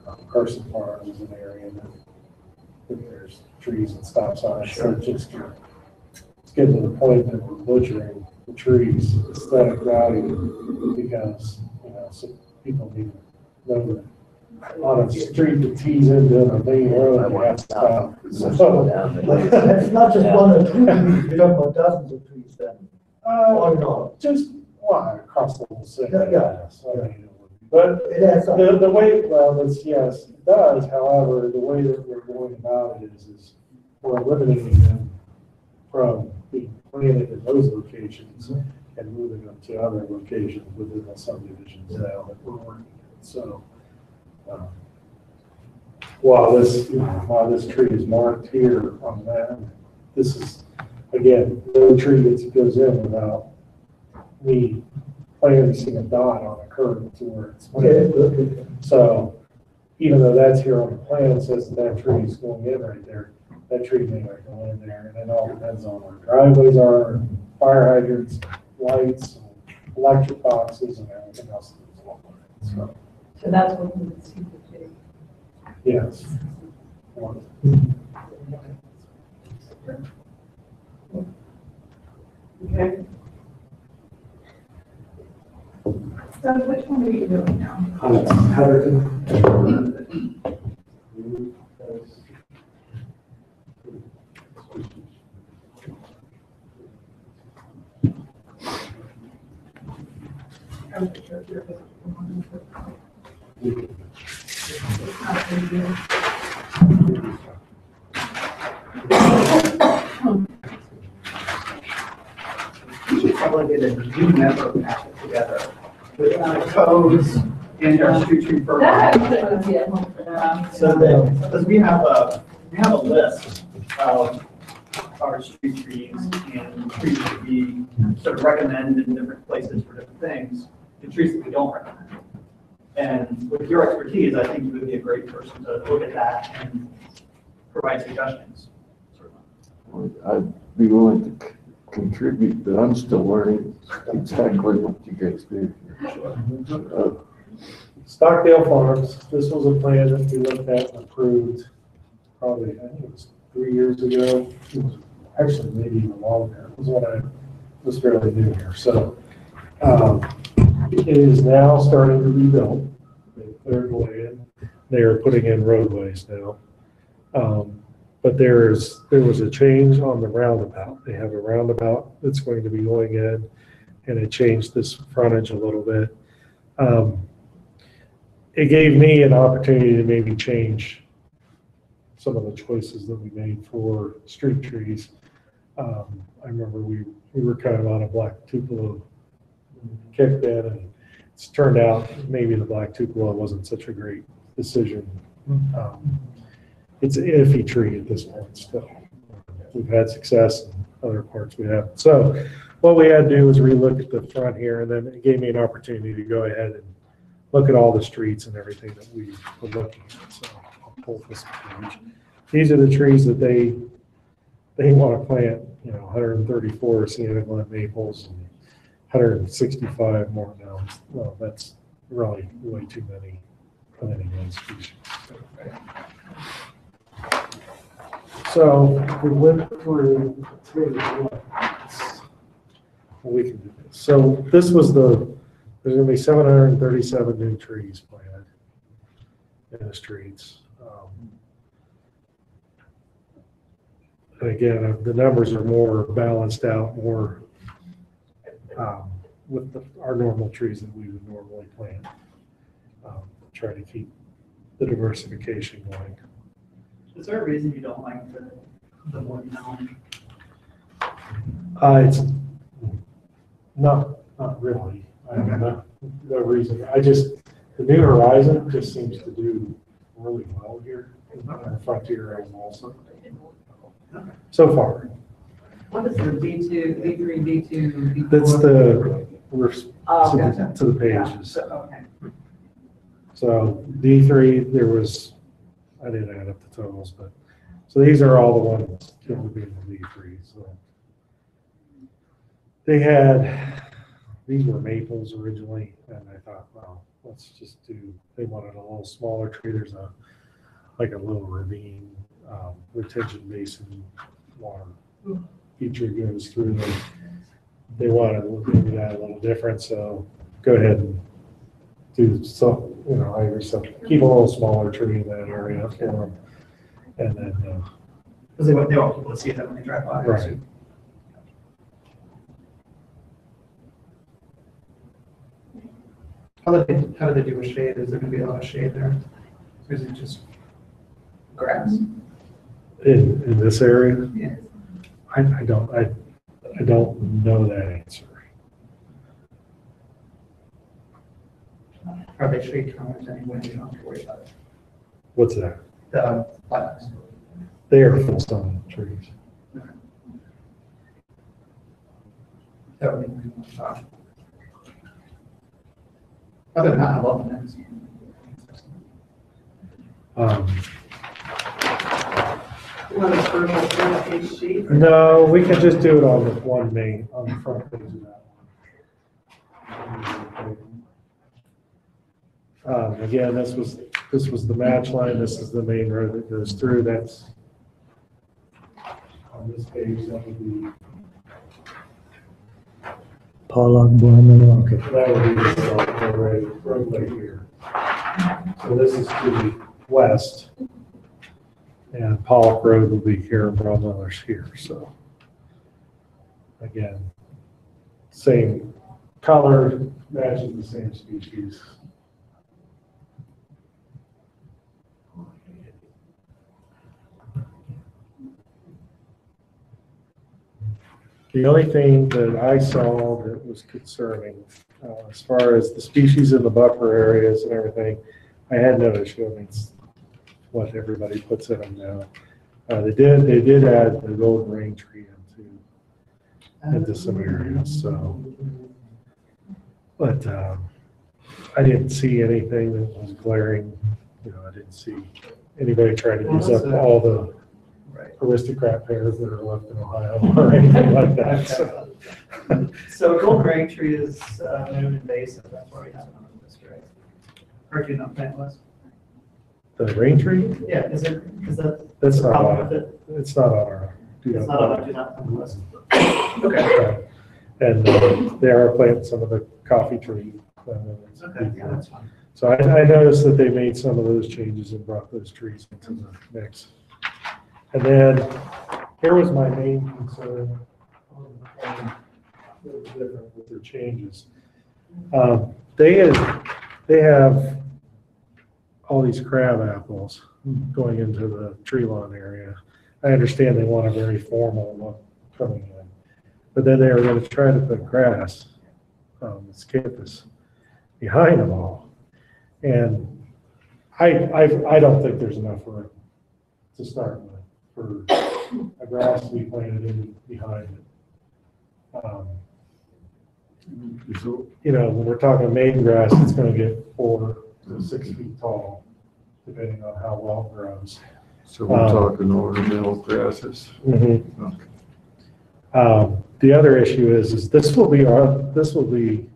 out. Carson Farms is an area that there's trees and stop signs. So just it's getting to the point that we're butchering the trees' aesthetic value because, so people need to know that on a street that tees into a main road, you have to stop. So, It's not just one or 2 trees, we're talking about dozens of trees then. Or not. just across the whole city. Yeah. So, but It adds up. the way, well, it's, yes, it does. However, the way that we're going about it is we're eliminating them from being planted in those locations and moving them to other locations within the subdivisions now that we're working in. So, while this tree is marked here on that, this is, again, no tree that goes in without me placing a dot on a curve to where it's planted. So even though that's here on the plan, it says that tree is going in right there, that tree may not go in there, and it all depends on where driveways are, fire hydrants, lights, electric boxes, and everything else that goes along with it. So, So that's what we would see the two. yes. Okay. So which one are you doing now? We should probably get a new member packet together with our codes and our street tree program. That would be a home for that. So that, because we have a list of our street trees and trees that we sort of recommend in different places for different things, and trees that we don't recommend. And with your expertise, I think you would be a great person to look at that and provide suggestions. I'd be willing to contribute, but I'm still learning exactly what you guys do. Stockdale Farms, this was a plan that we looked at and approved probably, I think it was 3 years ago. It was actually maybe even longer. It was when I was fairly new here. So it is now starting to be built. They cleared the land. They are putting in roadways now. But there was a change on the roundabout. They have a roundabout that's going to be going in, and it changed this frontage a little bit. It gave me an opportunity to maybe change some of the choices that we made for street trees. I remember we were kind of on a black tupelo kick then, and it's turned out maybe the black tupelo wasn't such a great decision. It's an iffy tree at this point still. We've had success in other parts we haven't. So what we had to do was relook at the front here, and then it gave me an opportunity to go ahead and look at all the streets and everything that we were looking at. So I'll pull this page. These are the trees that they want to plant, 134 Sienna Glen maples and 165 more now. Well, that's really way too many of any one species. So we went through, we can do this. So this was there's gonna be 737 new trees planted in the streets. And again, the numbers are more balanced out, more with our normal trees that we would normally plant. Try to keep the diversification going. Is there a reason you don't like the one elm? It's not really. I mean, no reason. The New Horizon just seems to do really well here. And Frontier Elm also. So far. What is the D2, D3, D2, D4? That's Oh, gotcha. to the pages. Okay. So D3, I didn't add up the totals, but, so these are all the ones that would be in the D3. So these were maples originally, and I thought, well, let's just they wanted a little smaller tree. There's like a little ravine, retention basin, water feature goes through them. They wanted to look into that a little different, so go ahead and do some, keep a little smaller tree in that area for them. And then, Because they want people to see that when they drive by. right. How do they do with shade? Is there going to be a lot of shade there? Or is it just grass? In this area, Yeah. I don't know that answer. Are they shade tolerant anyway? You don't have to worry about it. What's that? The lilacs. They are full sun trees. That would be my thought. Other than that, I love them. You want a purple page sheet? No, we can just do it on the on the front page of that one. Again, this was the match line. This is the main road that goes through. That's on this page. That would be Pollock, Bowman, okay. that would be the road right here. So this is to the west, and Pollock Road will be here, and Bromiller's here. So again, same color, matches the same species. The only thing that I saw that was concerning, as far as the species in the buffer areas and everything, I had no issue. I mean, it's what everybody puts in them now. They did add the golden rain tree into some areas. So, but I didn't see anything that was glaring. I didn't see anybody trying to use up all the aristocrat pears that are left in Ohio or anything like that. So golden rain tree is new and invasive. That's why we have it on the list, right? Or do you not plant list? The rain tree? Yeah, is that That's the not problem on, with it? it's not on our. It's not on our do not plant list. Okay. And they are planting some of the coffee tree. Okay, yeah, that's fine. So I noticed that they made some of those changes and brought those trees into the mix. And then here was my main concern. It was different with their changes. They have all these crab apples going into the tree lawn area. I understand they want a very formal look coming in, but then they are going to try to put grass, this campus behind them all. And I don't think there's enough room to start with for a grass to be planted in behind it. When we're talking main grass, it's going to get 4 to 6 feet tall, depending on how well it grows. So we're talking ornamental grasses. Mm-hmm. the other issue is this will be,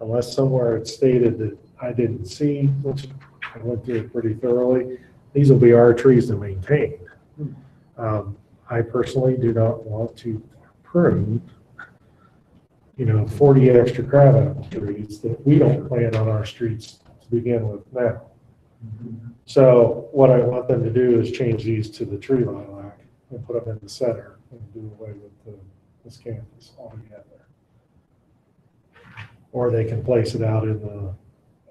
unless somewhere it's stated that I didn't see, which I went through it pretty thoroughly, these will be our trees to maintain. I personally do not want to prune, 40 extra crabapple trees that we don't plant on our streets to begin with now. So what I want them to do is change these to the tree lilac and put them in the center and do away with this campus altogether. Or they can place it out in the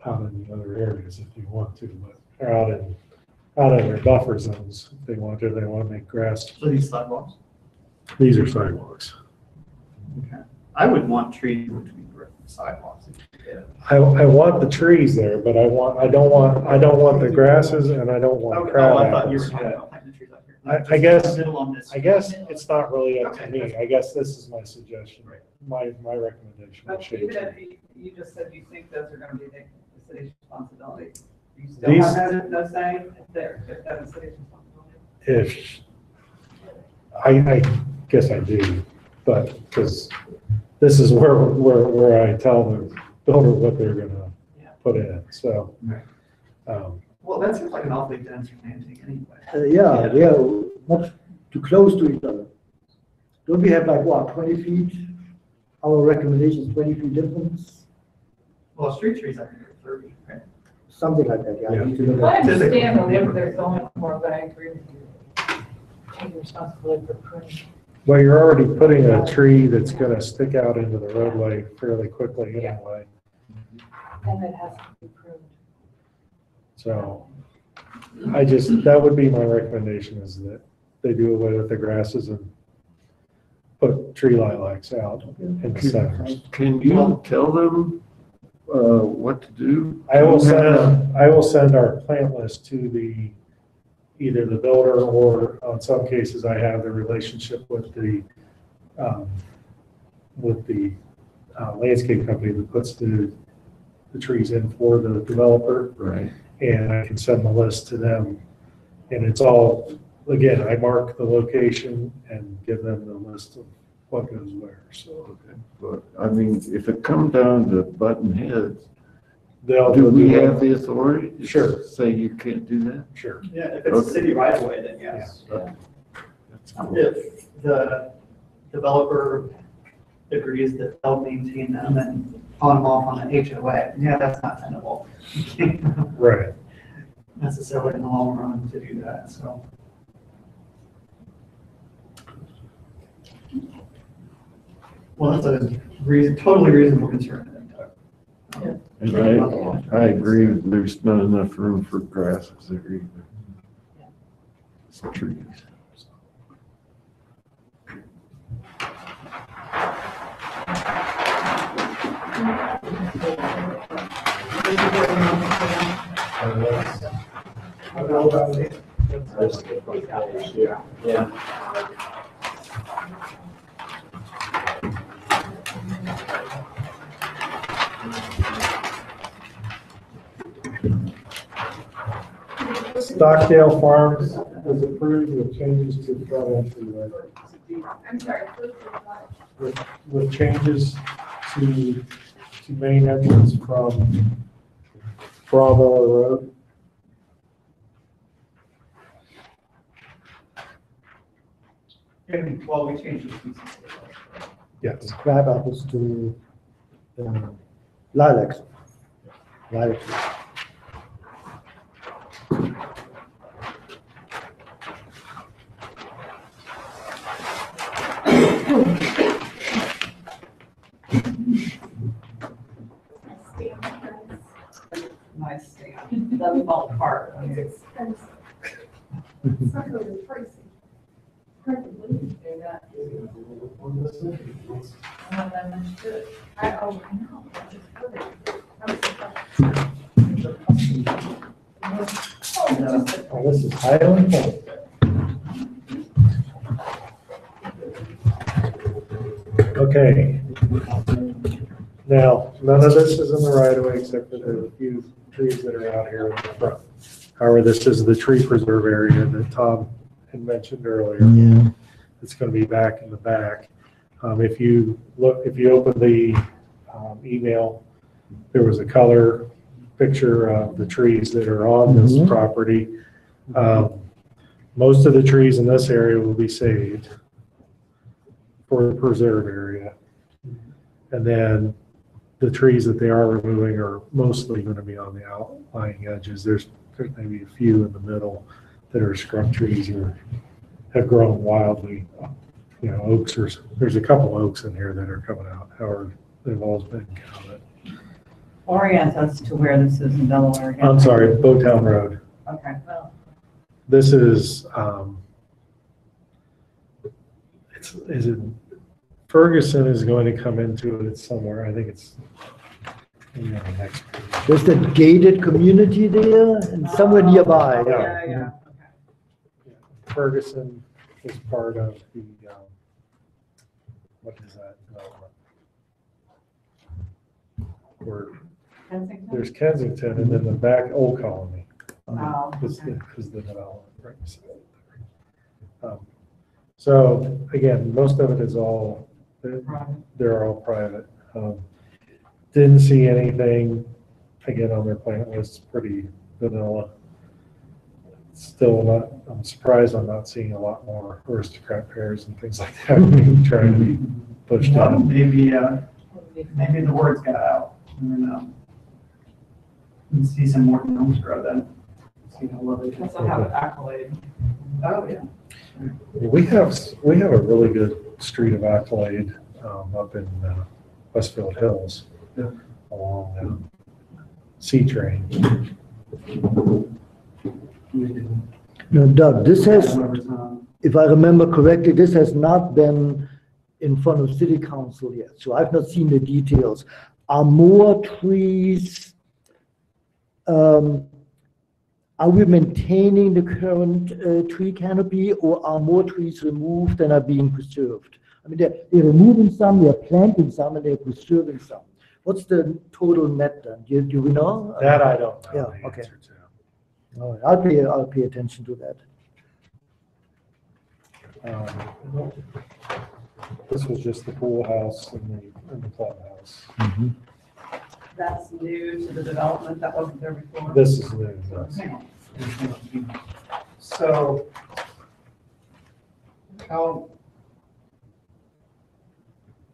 other areas if you want to, but out in their buffer zones if they want to. They want to make grass. So these sidewalks? These are sidewalks. Okay. I would want trees between sidewalks. I want the trees there, but I don't want the grasses and I don't want crab apples. I guess it's not really up to me. I guess this is my suggestion, my recommendation. But even if you just said you think those are going to be the city's responsibility, you still These- have no say if that's the city's responsibility? I guess I do, but because this is where I tell the builder what they're gonna put in, so. Well, that seems like an awfully dense planting anyway. Yeah, they are much too close to each other. Don't we have like, what, 20 feet? Our recommendation is 20 feet difference, Well, street trees, I think are 30, right? something like that, yeah. Yeah. I need to look I at it. understand what they're going for, but I agree with you. Take responsibility for pruning. Well, you're already putting a tree that's gonna stick out into the roadway fairly quickly anyway, And it has to be pruned. so. That would be my recommendation, is that they do away with the grasses and put tree lilacs out in the centers. Can you tell them what to do? I will send our plant list to either the builder, or in some cases I have the relationship with the landscape company that puts the trees in for the developer. Right. And I can send the list to them. And it's all, again, I mark the location and give them the list of what goes where, so. Okay. But, I mean, if it comes down to button heads, They'll do we do it. have the authority to Sure. say you can't do that? Sure. Yeah, if it's a city right of way, then yes. That's cool. If the developer agrees that they'll maintain them and pawn them off on an HOA, yeah, that's not tenable. Right. Necessarily in the long run to do that, so. Well, that's a totally reasonable concern. And I agree, there's not enough room for grasses there either. So trees. Stockdale Farms was approved with changes to the front entryway. I'm sorry. With changes to main entrance from Bravo Road. Well, we changed the species. Yes. Crab apples to lilacs. Lilacs. Nice stand. Doesn't fall apart. I mean, It's not really pricey. Hard to believe. I know. Oh, this is Highland Point. Okay. Now, none of this is in the right of way except for the few trees that are out here in the front. However, this is the tree preserve area that Tom had mentioned earlier. Yeah. It's going to be back in the back. If you open the email, there was a color picture of the trees that are on this Mhm. property. Most of the trees in this area will be saved for the preserve area. And then the trees that they are removing are mostly going to be on the outlying edges. There's maybe a few in the middle that are scrub trees or have grown wildly. Oaks, there's a couple oaks in here that are coming out. However, they've always been counted. Orient us to where this is in Delaware again. I'm sorry, Bowtown Road. Okay. This is, Ferguson is going to come into it somewhere. I think it's, next page. There's that gated community there and somewhere nearby. Yeah. Ferguson is part of the, what is that development? Where Kensington? there's Kensington and then the back Old Colony Oh, is okay. the development, right? So again, most of it is all, they're all private. Didn't see anything, again, on their plant list, pretty vanilla. Still not, I'm surprised I'm not seeing a lot more aristocrat pears and things like that being trying to be pushed Well, in. maybe the words got out. And see some more gnomes grow then. See how well they can. Also have an accolade. Oh, yeah. We have a really good street of Accolade up in Westfield Hills along C-Train. No, Doug, this has, if I remember correctly, this has not been in front of city council yet, so I've not seen the details. Are more trees, are we maintaining the current tree canopy, or are more trees removed and are being preserved? I mean, they're removing some, they're planting some, and they're preserving some. What's the total net then? Do we know? That I don't know Yeah, the okay. answer to. All right, I'll pay attention to that. This was just the pool house and the clubhouse. That's new to the development, that wasn't there before. This is new. Yes. So, how,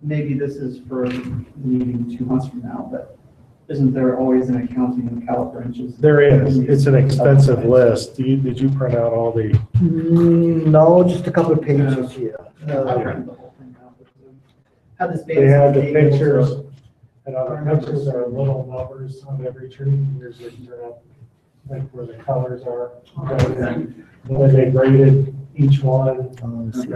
maybe this is for the meeting 2 months from now, but isn't there always an accounting of caliper inches? There is. It's an expensive list. Did you print out all the? No, just a couple of pages here. I printed the whole thing out. Had this They have the basic pictures, table, and on the pictures are little numbers on every tree. Here's what you turn up, like where the colors are. And then they graded each one, I see.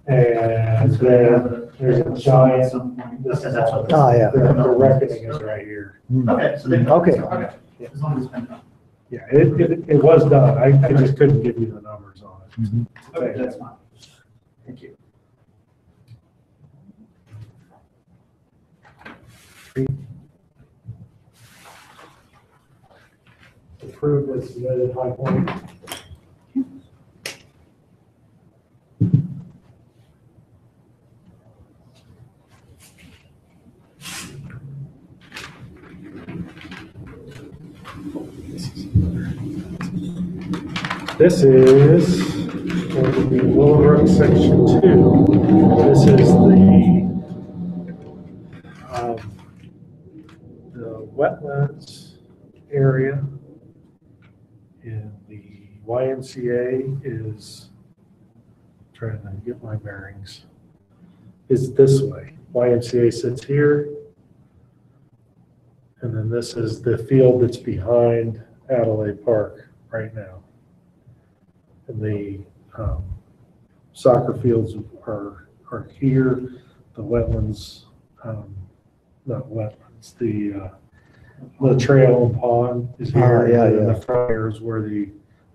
and then there's a giant. This is all. Ah, yeah. The reckoning is right here. Okay, so they. Okay. Okay, as long as it's been done. Yeah, it was done. I just couldn't give you the numbers on it. Okay, that's fine. Thank you. Approved as submitted, High Point. This is for the Willowbrook Section 2. This is the wetlands area. And the YMCA is, trying to get my bearings, is this way. YMCA sits here. And then this is the field that's behind Adelaide Park right now. And the soccer fields are here. The wetlands, not wetlands, the trail and pond is here. yeah, And then yeah. the front here is where the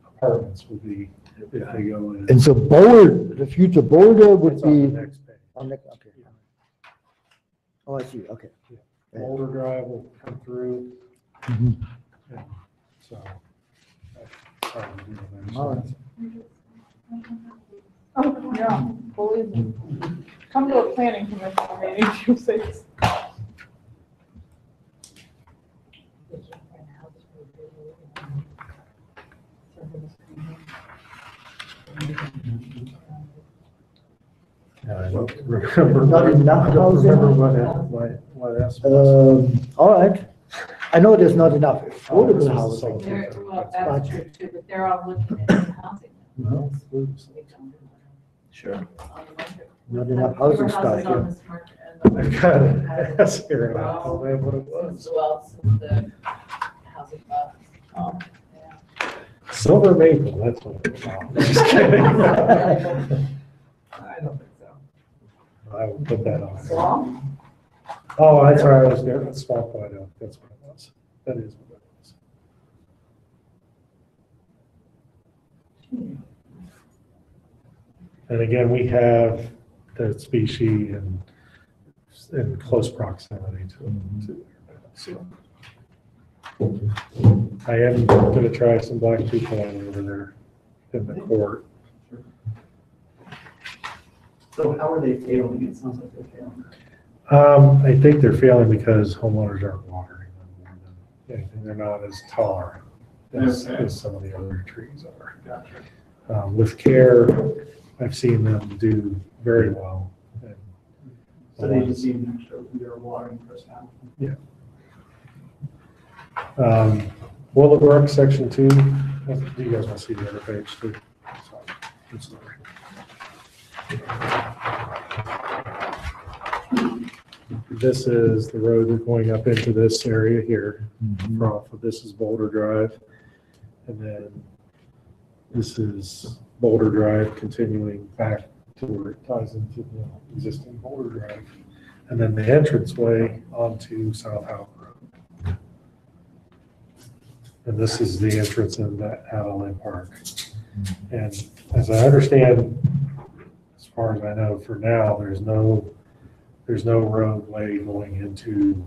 apartments will be if they go in. And so the future Boulder would It's on the be next page. on the, okay. Oh, I see, okay. Boulder Drive will come through. Mhm. And so. that's hard to do on there. All right. Oh, yeah, believe me. Come to a planning commission meeting, you'll see. I don't remember. Not enough I don't remember housing? what else was. All right. I know there's not enough affordable housing. Well, that's true too, but they're all looking at new housing. No, Sure. Not enough housing stock Houses on here. this market and I got it. That's here. I don't know what it was. As well, since the housing bubble. Yeah. Silver maple, that's what it's about. Just kidding. I don't think so. I will put that on. Swamp? Oh, that's right, I was there, that's Swamp White Oak, that's what it was. That is what it was. And again, we have the species in close proximity to so. I am gonna try some black people over there in the court. So how are they failing? It sounds like they're failing. I think they're failing because homeowners aren't watering them more than anything. They're not as tolerant as some of the other trees are. With care, I've seen them do very well. And So they just need to show your watering personality. Yeah. Willowbrook, section 2. Do you guys want to see the other page too? Sorry. This is the road going up into this area here. This is Boulder Drive. And then this is Boulder Drive continuing back to where it ties into the existing Boulder Drive. And then the entranceway onto South Howe Road. And this is the entrance in that Adeline Park. And as I understand, as far as I know, for now, there's no roadway going into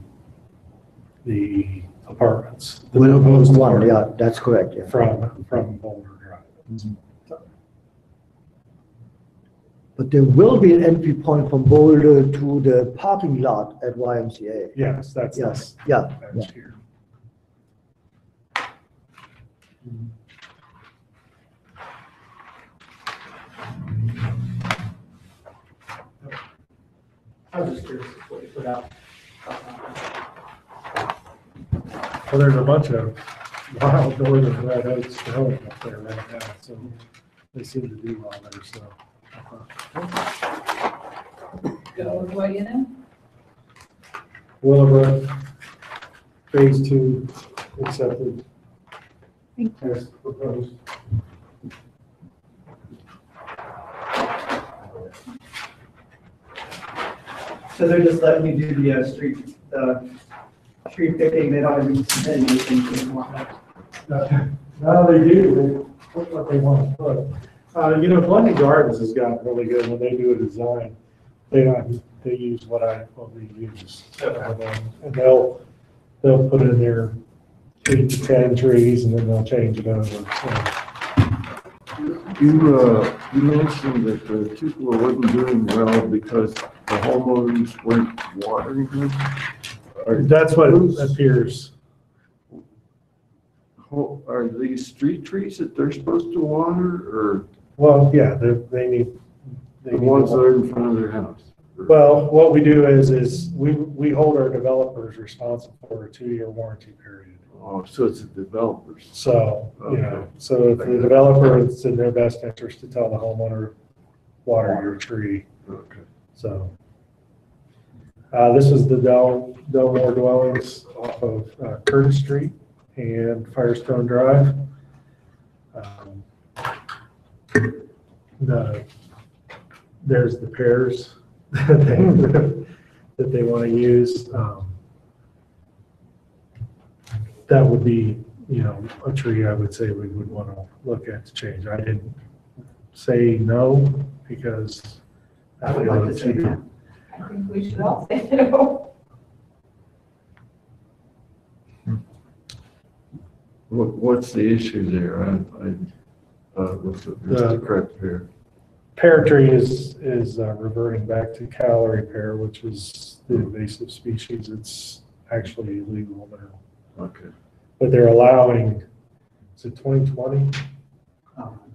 the apartments. The proposed One, yeah, apartment that's correct, yeah. from Boulder Drive. But there will be an entry point from Boulder to the parking lot at YMCA. Yes, that's Yes, this. yeah, That's here. I was just curious what you put out. Well, there's a bunch of wild northern red oaks growing up there right now, so they seem to do well there, so. Go with what you know? Willowbrook, phase 2 accepted as proposed. So they're just letting you do the street picking, they don't even submit anything to the one. No, they do, they put what they want to put. Blended Gardens has gotten really good when they do a design. They use what we use. And they'll put in their 8 to 10 trees and then they'll change it over. So. You mentioned that the people wasn't doing well because the homeowners weren't watering them. That's what appears. Are these street trees that they're supposed to water, or Well, yeah, they need. the ones that are in front of their house? Well, what we do is we hold our developers responsible for a 2-year warranty period. Oh, so it's the developers. So, so if the developer, it's in their best interest to tell the homeowner, water your tree. Okay. So, this is the Delmore dwellings off of Curtis Street and Firestone Drive. There's the pears that they want to use. That would be, a tree I would say we would want to look at to change. I didn't say no because I would like to say no. I think we should all say no. What's the issue there? What's the correct here? pear tree is reverting back to calorie pear, which is the invasive species. It's actually illegal now. Okay. But they're allowing, is it 2020?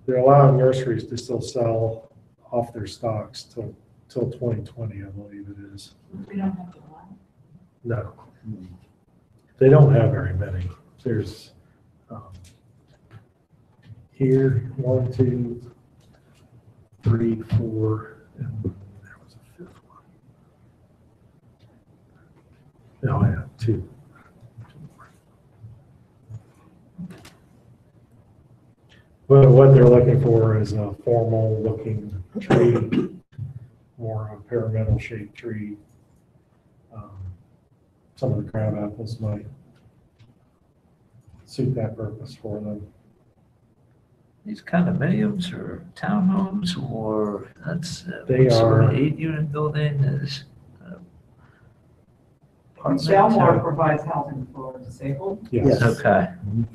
They're allowing nurseries to still sell off their stocks till 2020, I believe it is. We don't have to lie. No. They don't have very many. There's here, 1, 2, 3, 4, and there was a fifth one. Oh, yeah, 2. But what they're looking for is a formal looking tree, more of a pyramidal shaped tree. Some of the crab apples might suit that purpose for them. These condominiums or townhomes or that's They are- 8-unit building is. Belmar provides housing for disabled. Yes. Okay,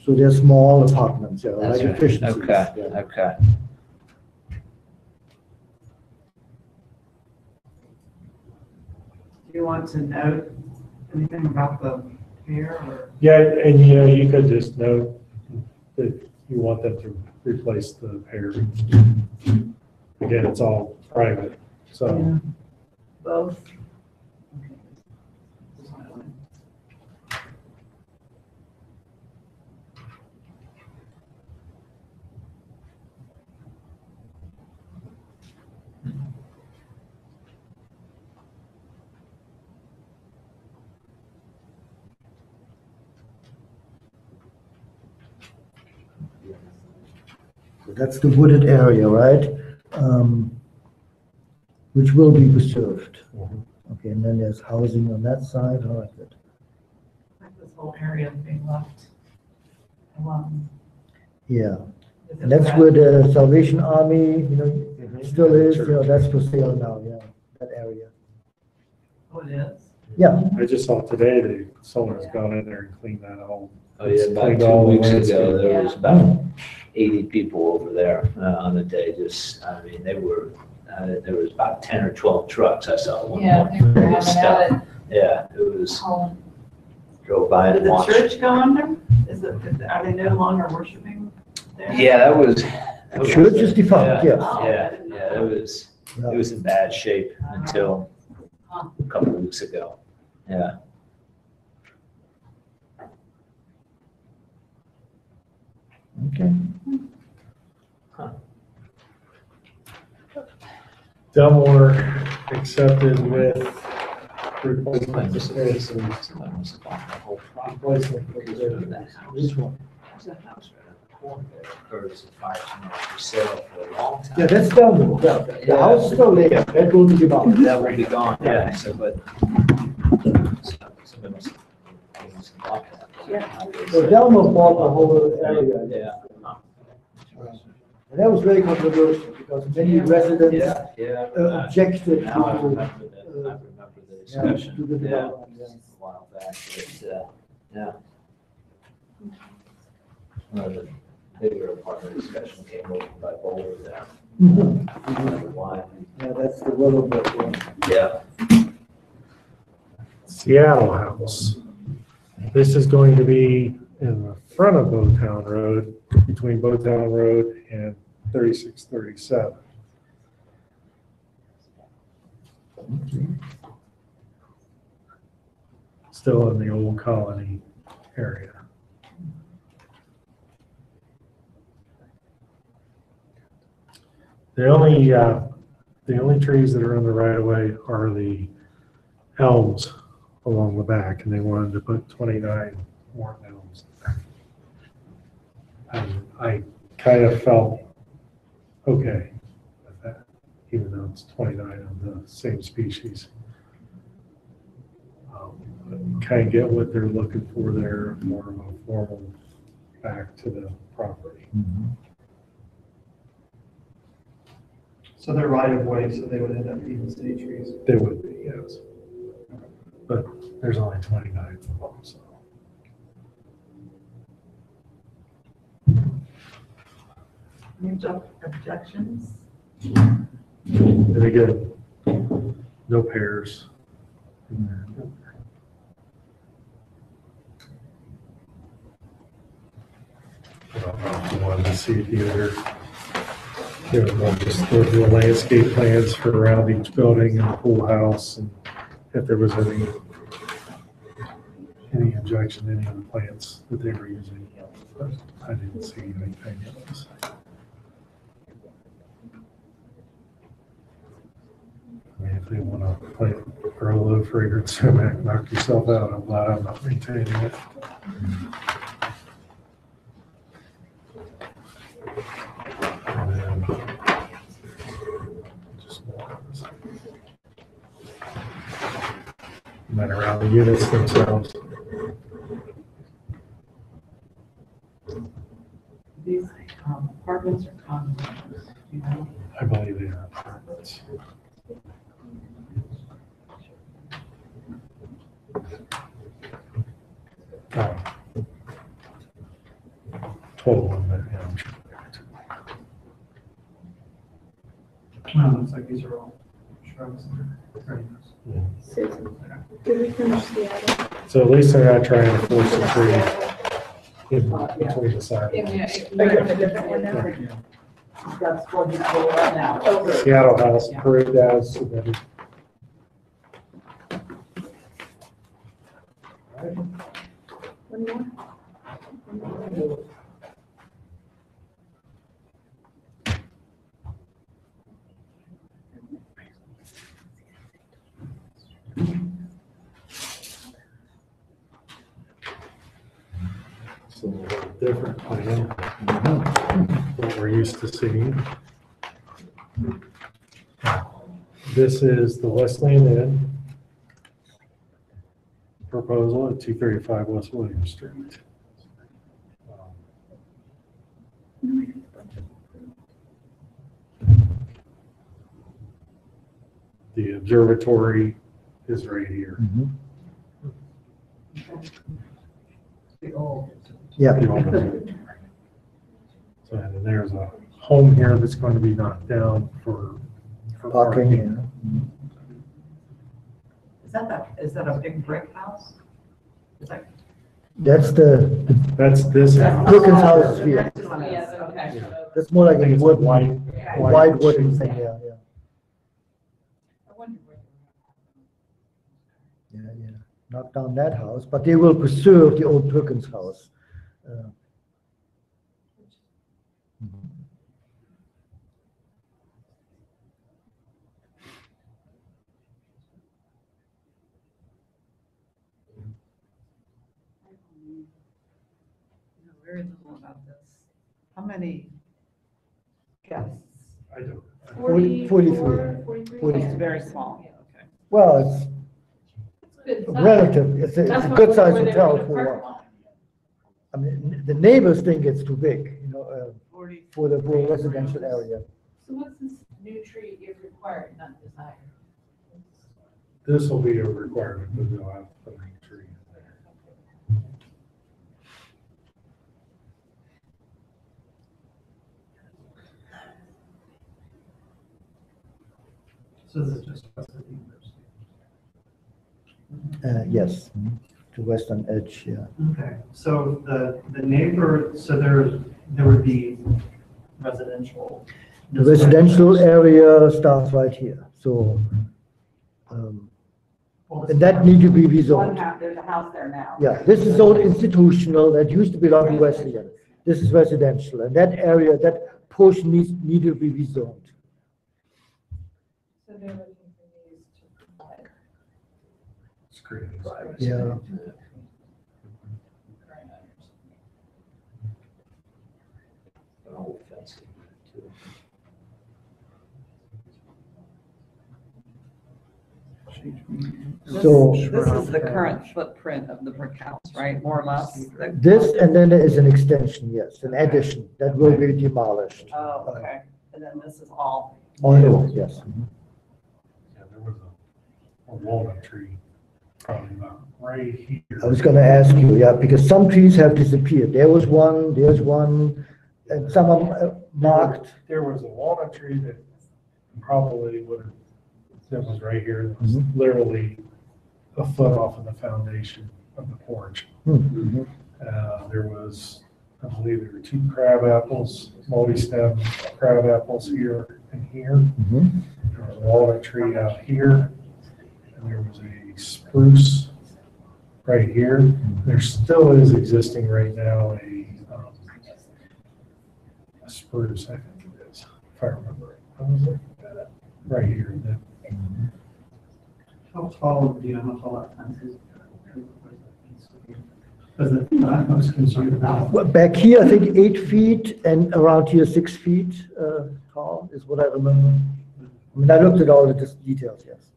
So they're small apartments, yeah, like That's right. efficiencies. okay, yeah. okay. Do you want to note anything about the hair or? Yeah, and you could just note that you want them to replace the pear. Again, it's all private, so. Both. So that's the wooded area, right? Which will be preserved. Okay, and then there's housing on that side, all right, good. Like this whole area is being left alone. Yeah, Is it and that's that- where the Salvation Army, still is, that's for sale now, yeah, that area. Oh, it is? Yeah, I just saw today the someone's gone in there and cleaned that all. Oh, yeah, about Cleaned 2 all the weeks ago, landscape. there was about 80 people over there on the day, just, I mean, there was about 10 or 12 trucks I saw at one Yeah, point. I think we're It was having stuff. at Yeah, it was, home. drove by Did and the watched. church go under? Are they no longer worshiping there? Yeah, that was. church is defunct, Yeah, yes. yeah, it was in bad shape until a couple of weeks ago, yeah. Okay. Delmore accepted with replacement Just- spaces. Somebody must have bought the whole property. Replacement for Because the- of that house. Which one? There's a house right on the corner there, Curtis and Fire, for sale for a long time. Yeah, that's down there, yeah, the house is still there, that will be demolished. That will be gone, yeah, so, but. Somebody must have bought that. So Delmo bought the whole area. Yeah. And that was very controversial because many residents Yeah, yeah. objected Now I to, remember the, I remember the discussion, to the yeah, development, yeah. a while back, but, yeah. The bigger apartment discussion came over by Boulder there. Mhm. I don't know why. Yeah, that's the Willowbrook one. Yeah. Seattle House. This is going to be in the front of Bowtown Road, between Bowtown Road and 3637. Still in the old colony area. The only trees that are in the right of way are the elms along the back, and they wanted to put 29 more elms there. And I kind of felt okay with that, even though it's 29 of the same species. Kind of get what they're looking for there, more of a formal back to the property. So they're right of way, so they would end up being city trees. They would be, yes. But there's only 29 of them, so. Any objections? And again, no pairs in there. I don't know if you wanted to see either. We'll just go through the landscape plans for around each building and the pool house, and if there was any objection to any of the plants that they were using. I didn't see anything else. I mean, if they want to plant grow low fragrance sumac, knock yourself out. I'm glad I'm not maintaining it. And then just and then around the units themselves. These apartments or condos, you know? I believe they are apartments. Oh. Total on that, yeah, I'm sure they are too. Looks like these are all shrubs and perennials. Susan, did we finish the item? So at least they're not trying to force a tree in between the sidewalks. Are you on a different one now? That's what you pull right now. Seattle House, Parade House, submitted. One more? So a little different plan, what we're used to seeing. This is the Wesleyan Inn proposal at 235 West William Street. The observatory is right here. Yeah. So, and there's a home here that's going to be knocked down for Parking, yeah. Is that a big brick house? Is that? That's That's this house. Perkins House here. Yes, okay. That's more like I think a it's wood, white. wide wooden thing, yeah, yeah. Yeah, yeah. Knock down that house, but they will preserve the old Perkins house. Very little about this. How many guests? I don't. 43. It's very small. Okay. Well, it's relative, it's a good sized hotel for, I mean, the neighbors think it's too big, you know, for the residential area. So what's this new tree if required, not desired? This will be a requirement, but they'll have to put a tree in there. So this is just west of the university. Yes, the western edge, yeah. Okay, so the neighbor, so there would be residential. The residential area starts right here, so, and that need to be rezoned. There's a house there now. Yeah, this is old institutional, that used to belong to Wesleyan. This is residential, and that area, that portion need to be rezoned. So they're looking for these to provide. Screening. Yeah. So This is the current footprint of the brick house, right, more or less? this, and then there is an extension, yes, an addition, that will be demolished. Oh, okay. And then this is all. Oh, no, yes. Yeah, there was a walnut tree, probably about right here. I was gonna ask you, yeah, because some trees have disappeared. There was one, there's one, and some of them marked. There was a walnut tree that probably what it was right here. It was literally a foot off of the foundation of the porch. There was, I believe there were 2 crab apples, multi-stem crab apples here and here. There was a walnut tree out here, and there was a spruce right here. There still is existing right now a spruce, I think it is, if I remember. Right here. How tall, do you know how tall that fence is? Because the thing that I'm most concerned about. Well, back here, I think 8 feet, and around here, 6 feet tall is what I remember. I mean, I looked at all the details, yes.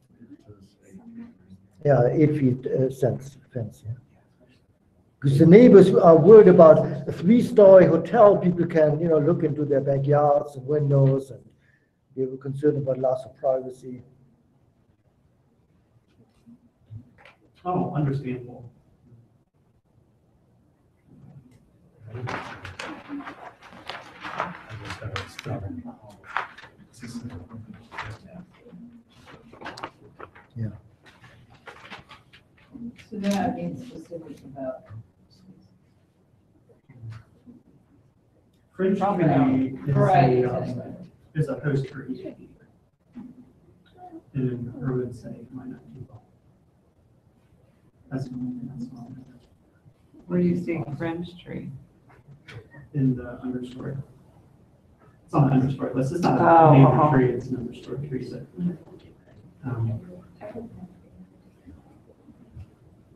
Yeah, 8 feet fence, yeah. Because the neighbors are worried about a 3-story hotel, people can, look into their backyards and windows, and they were concerned about loss of privacy. Oh, understandable. Yeah. So they're not being specific about. Fringe tree Right. is a host tree. In urban setting, might not be well. That's all. Where do you see fringe tree? In the understory. It's on the understory list. It's not Oh, a named uh-huh. tree, it's an understory tree. So,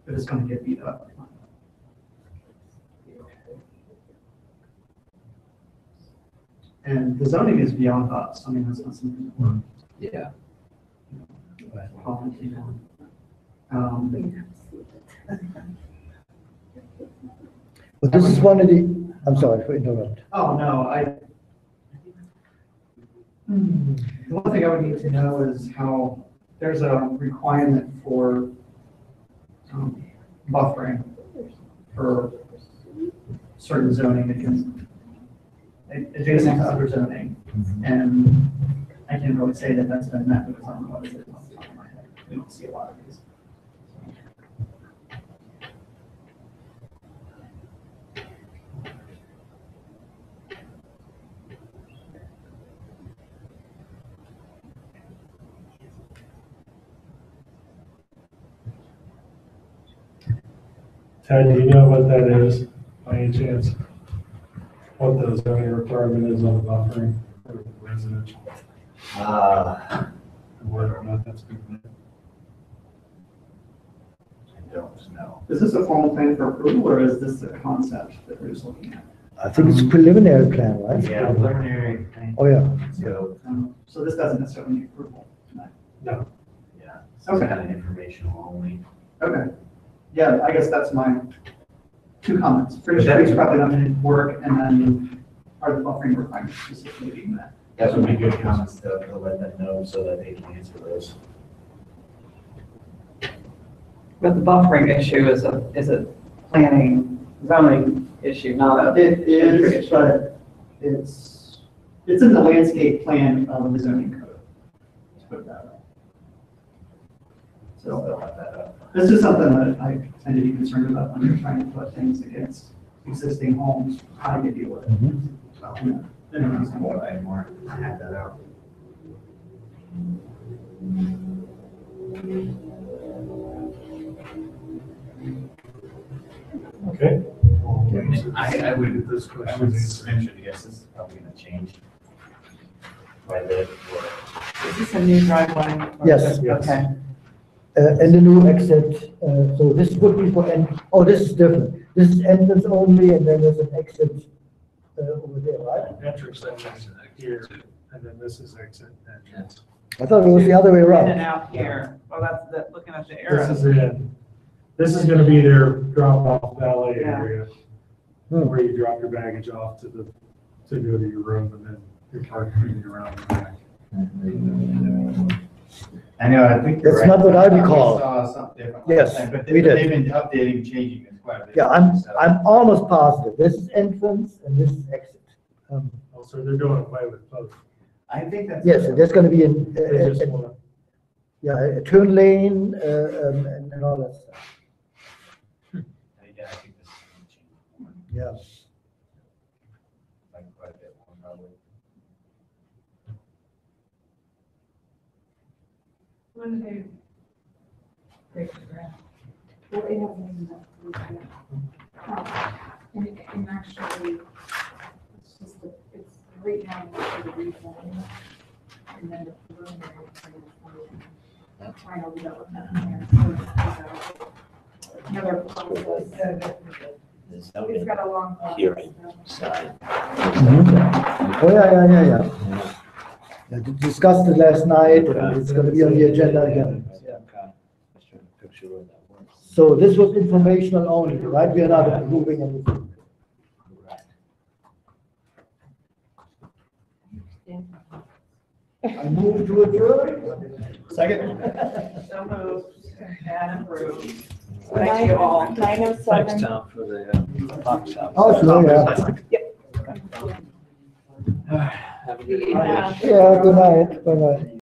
but it's going to get beat up. And the zoning is beyond us. I mean, that's not something that we're Yeah. commenting on. But this is one of the, I'm sorry for interrupting. Oh, no, the one thing I would need to know is how, there's a requirement for buffering for certain zoning against, adjacent to other zoning. And I can't really say that that's been met because I don't know what it is off the top of my head. We don't see a lot of these. Ted, do you know what that is, by any chance? What the zoning requirement is on the buffering for residential? And whether or not that's been met? I don't know. Is this a formal plan for approval or is this a concept that we're just looking at? I think it's a preliminary plan, right? Yeah, preliminary. Oh, yeah. So, So this doesn't necessarily need approval tonight. No. yeah, it's Okay. kind of informational only. Okay. Yeah, I guess that's my 2 comments. Fringe trees probably not going to work, and then are the buffering requirements specifically being met? That would be good comments to let them know so that they can answer those. But the buffering issue is a planning zoning issue, not a. It is, but it's in the landscape plan of the zoning code. Let's put it that way. So they'll have that up. This is something that I tend to be concerned about when you're trying to put things against existing homes, how do you deal with it? So, yeah. More, I had that out. Okay. I would mention, I guess this is probably gonna change quite a bit. Is this a new driveway? or Yes. is it- Yes. Okay. And the new exit, so this would be for, oh, this is different. This is entrance only, and then there's an exit over there, right? Entrance here, and then this is exit entrance. I thought it was the other way In and around. out here. Well, that's looking at the This arrow. is in, this is gonna be their drop-off valet Yeah. area, Hmm. where you drop your baggage off to go to your room, and then you're parking around the back. I know, I think you're That's right. not what I thought we recall. saw something different. Yes, last time, But we did. they've been updating, changing it quite a bit. Yeah, I'm almost positive. This is entrance and this is exit. Also, they're doing away with both I think that's. Yes, there's going to be They just wanna- a turn lane and all that stuff. Yeah, I think this is changing. Yeah. Like quite a bit more probably. When do they break the ground? Well, it hasn't been and actually, it's just, it's right now, it's the rezoning, and then the preliminary plan is final development. And so it's another process. It's got a long process. Hearing. Side. Oh, yeah. Yeah, discussed it last night, and it's going to be on the agenda again. Just trying to picture where that works. So this was informational only, right? We are not approving anything. I move to adjourn. Second? So moved and approved. Thank you all. 9:07. Thanks, Tom, for the box shop. Oh, sure, yeah. Have a good Yeah. Yeah, good night, bye-bye.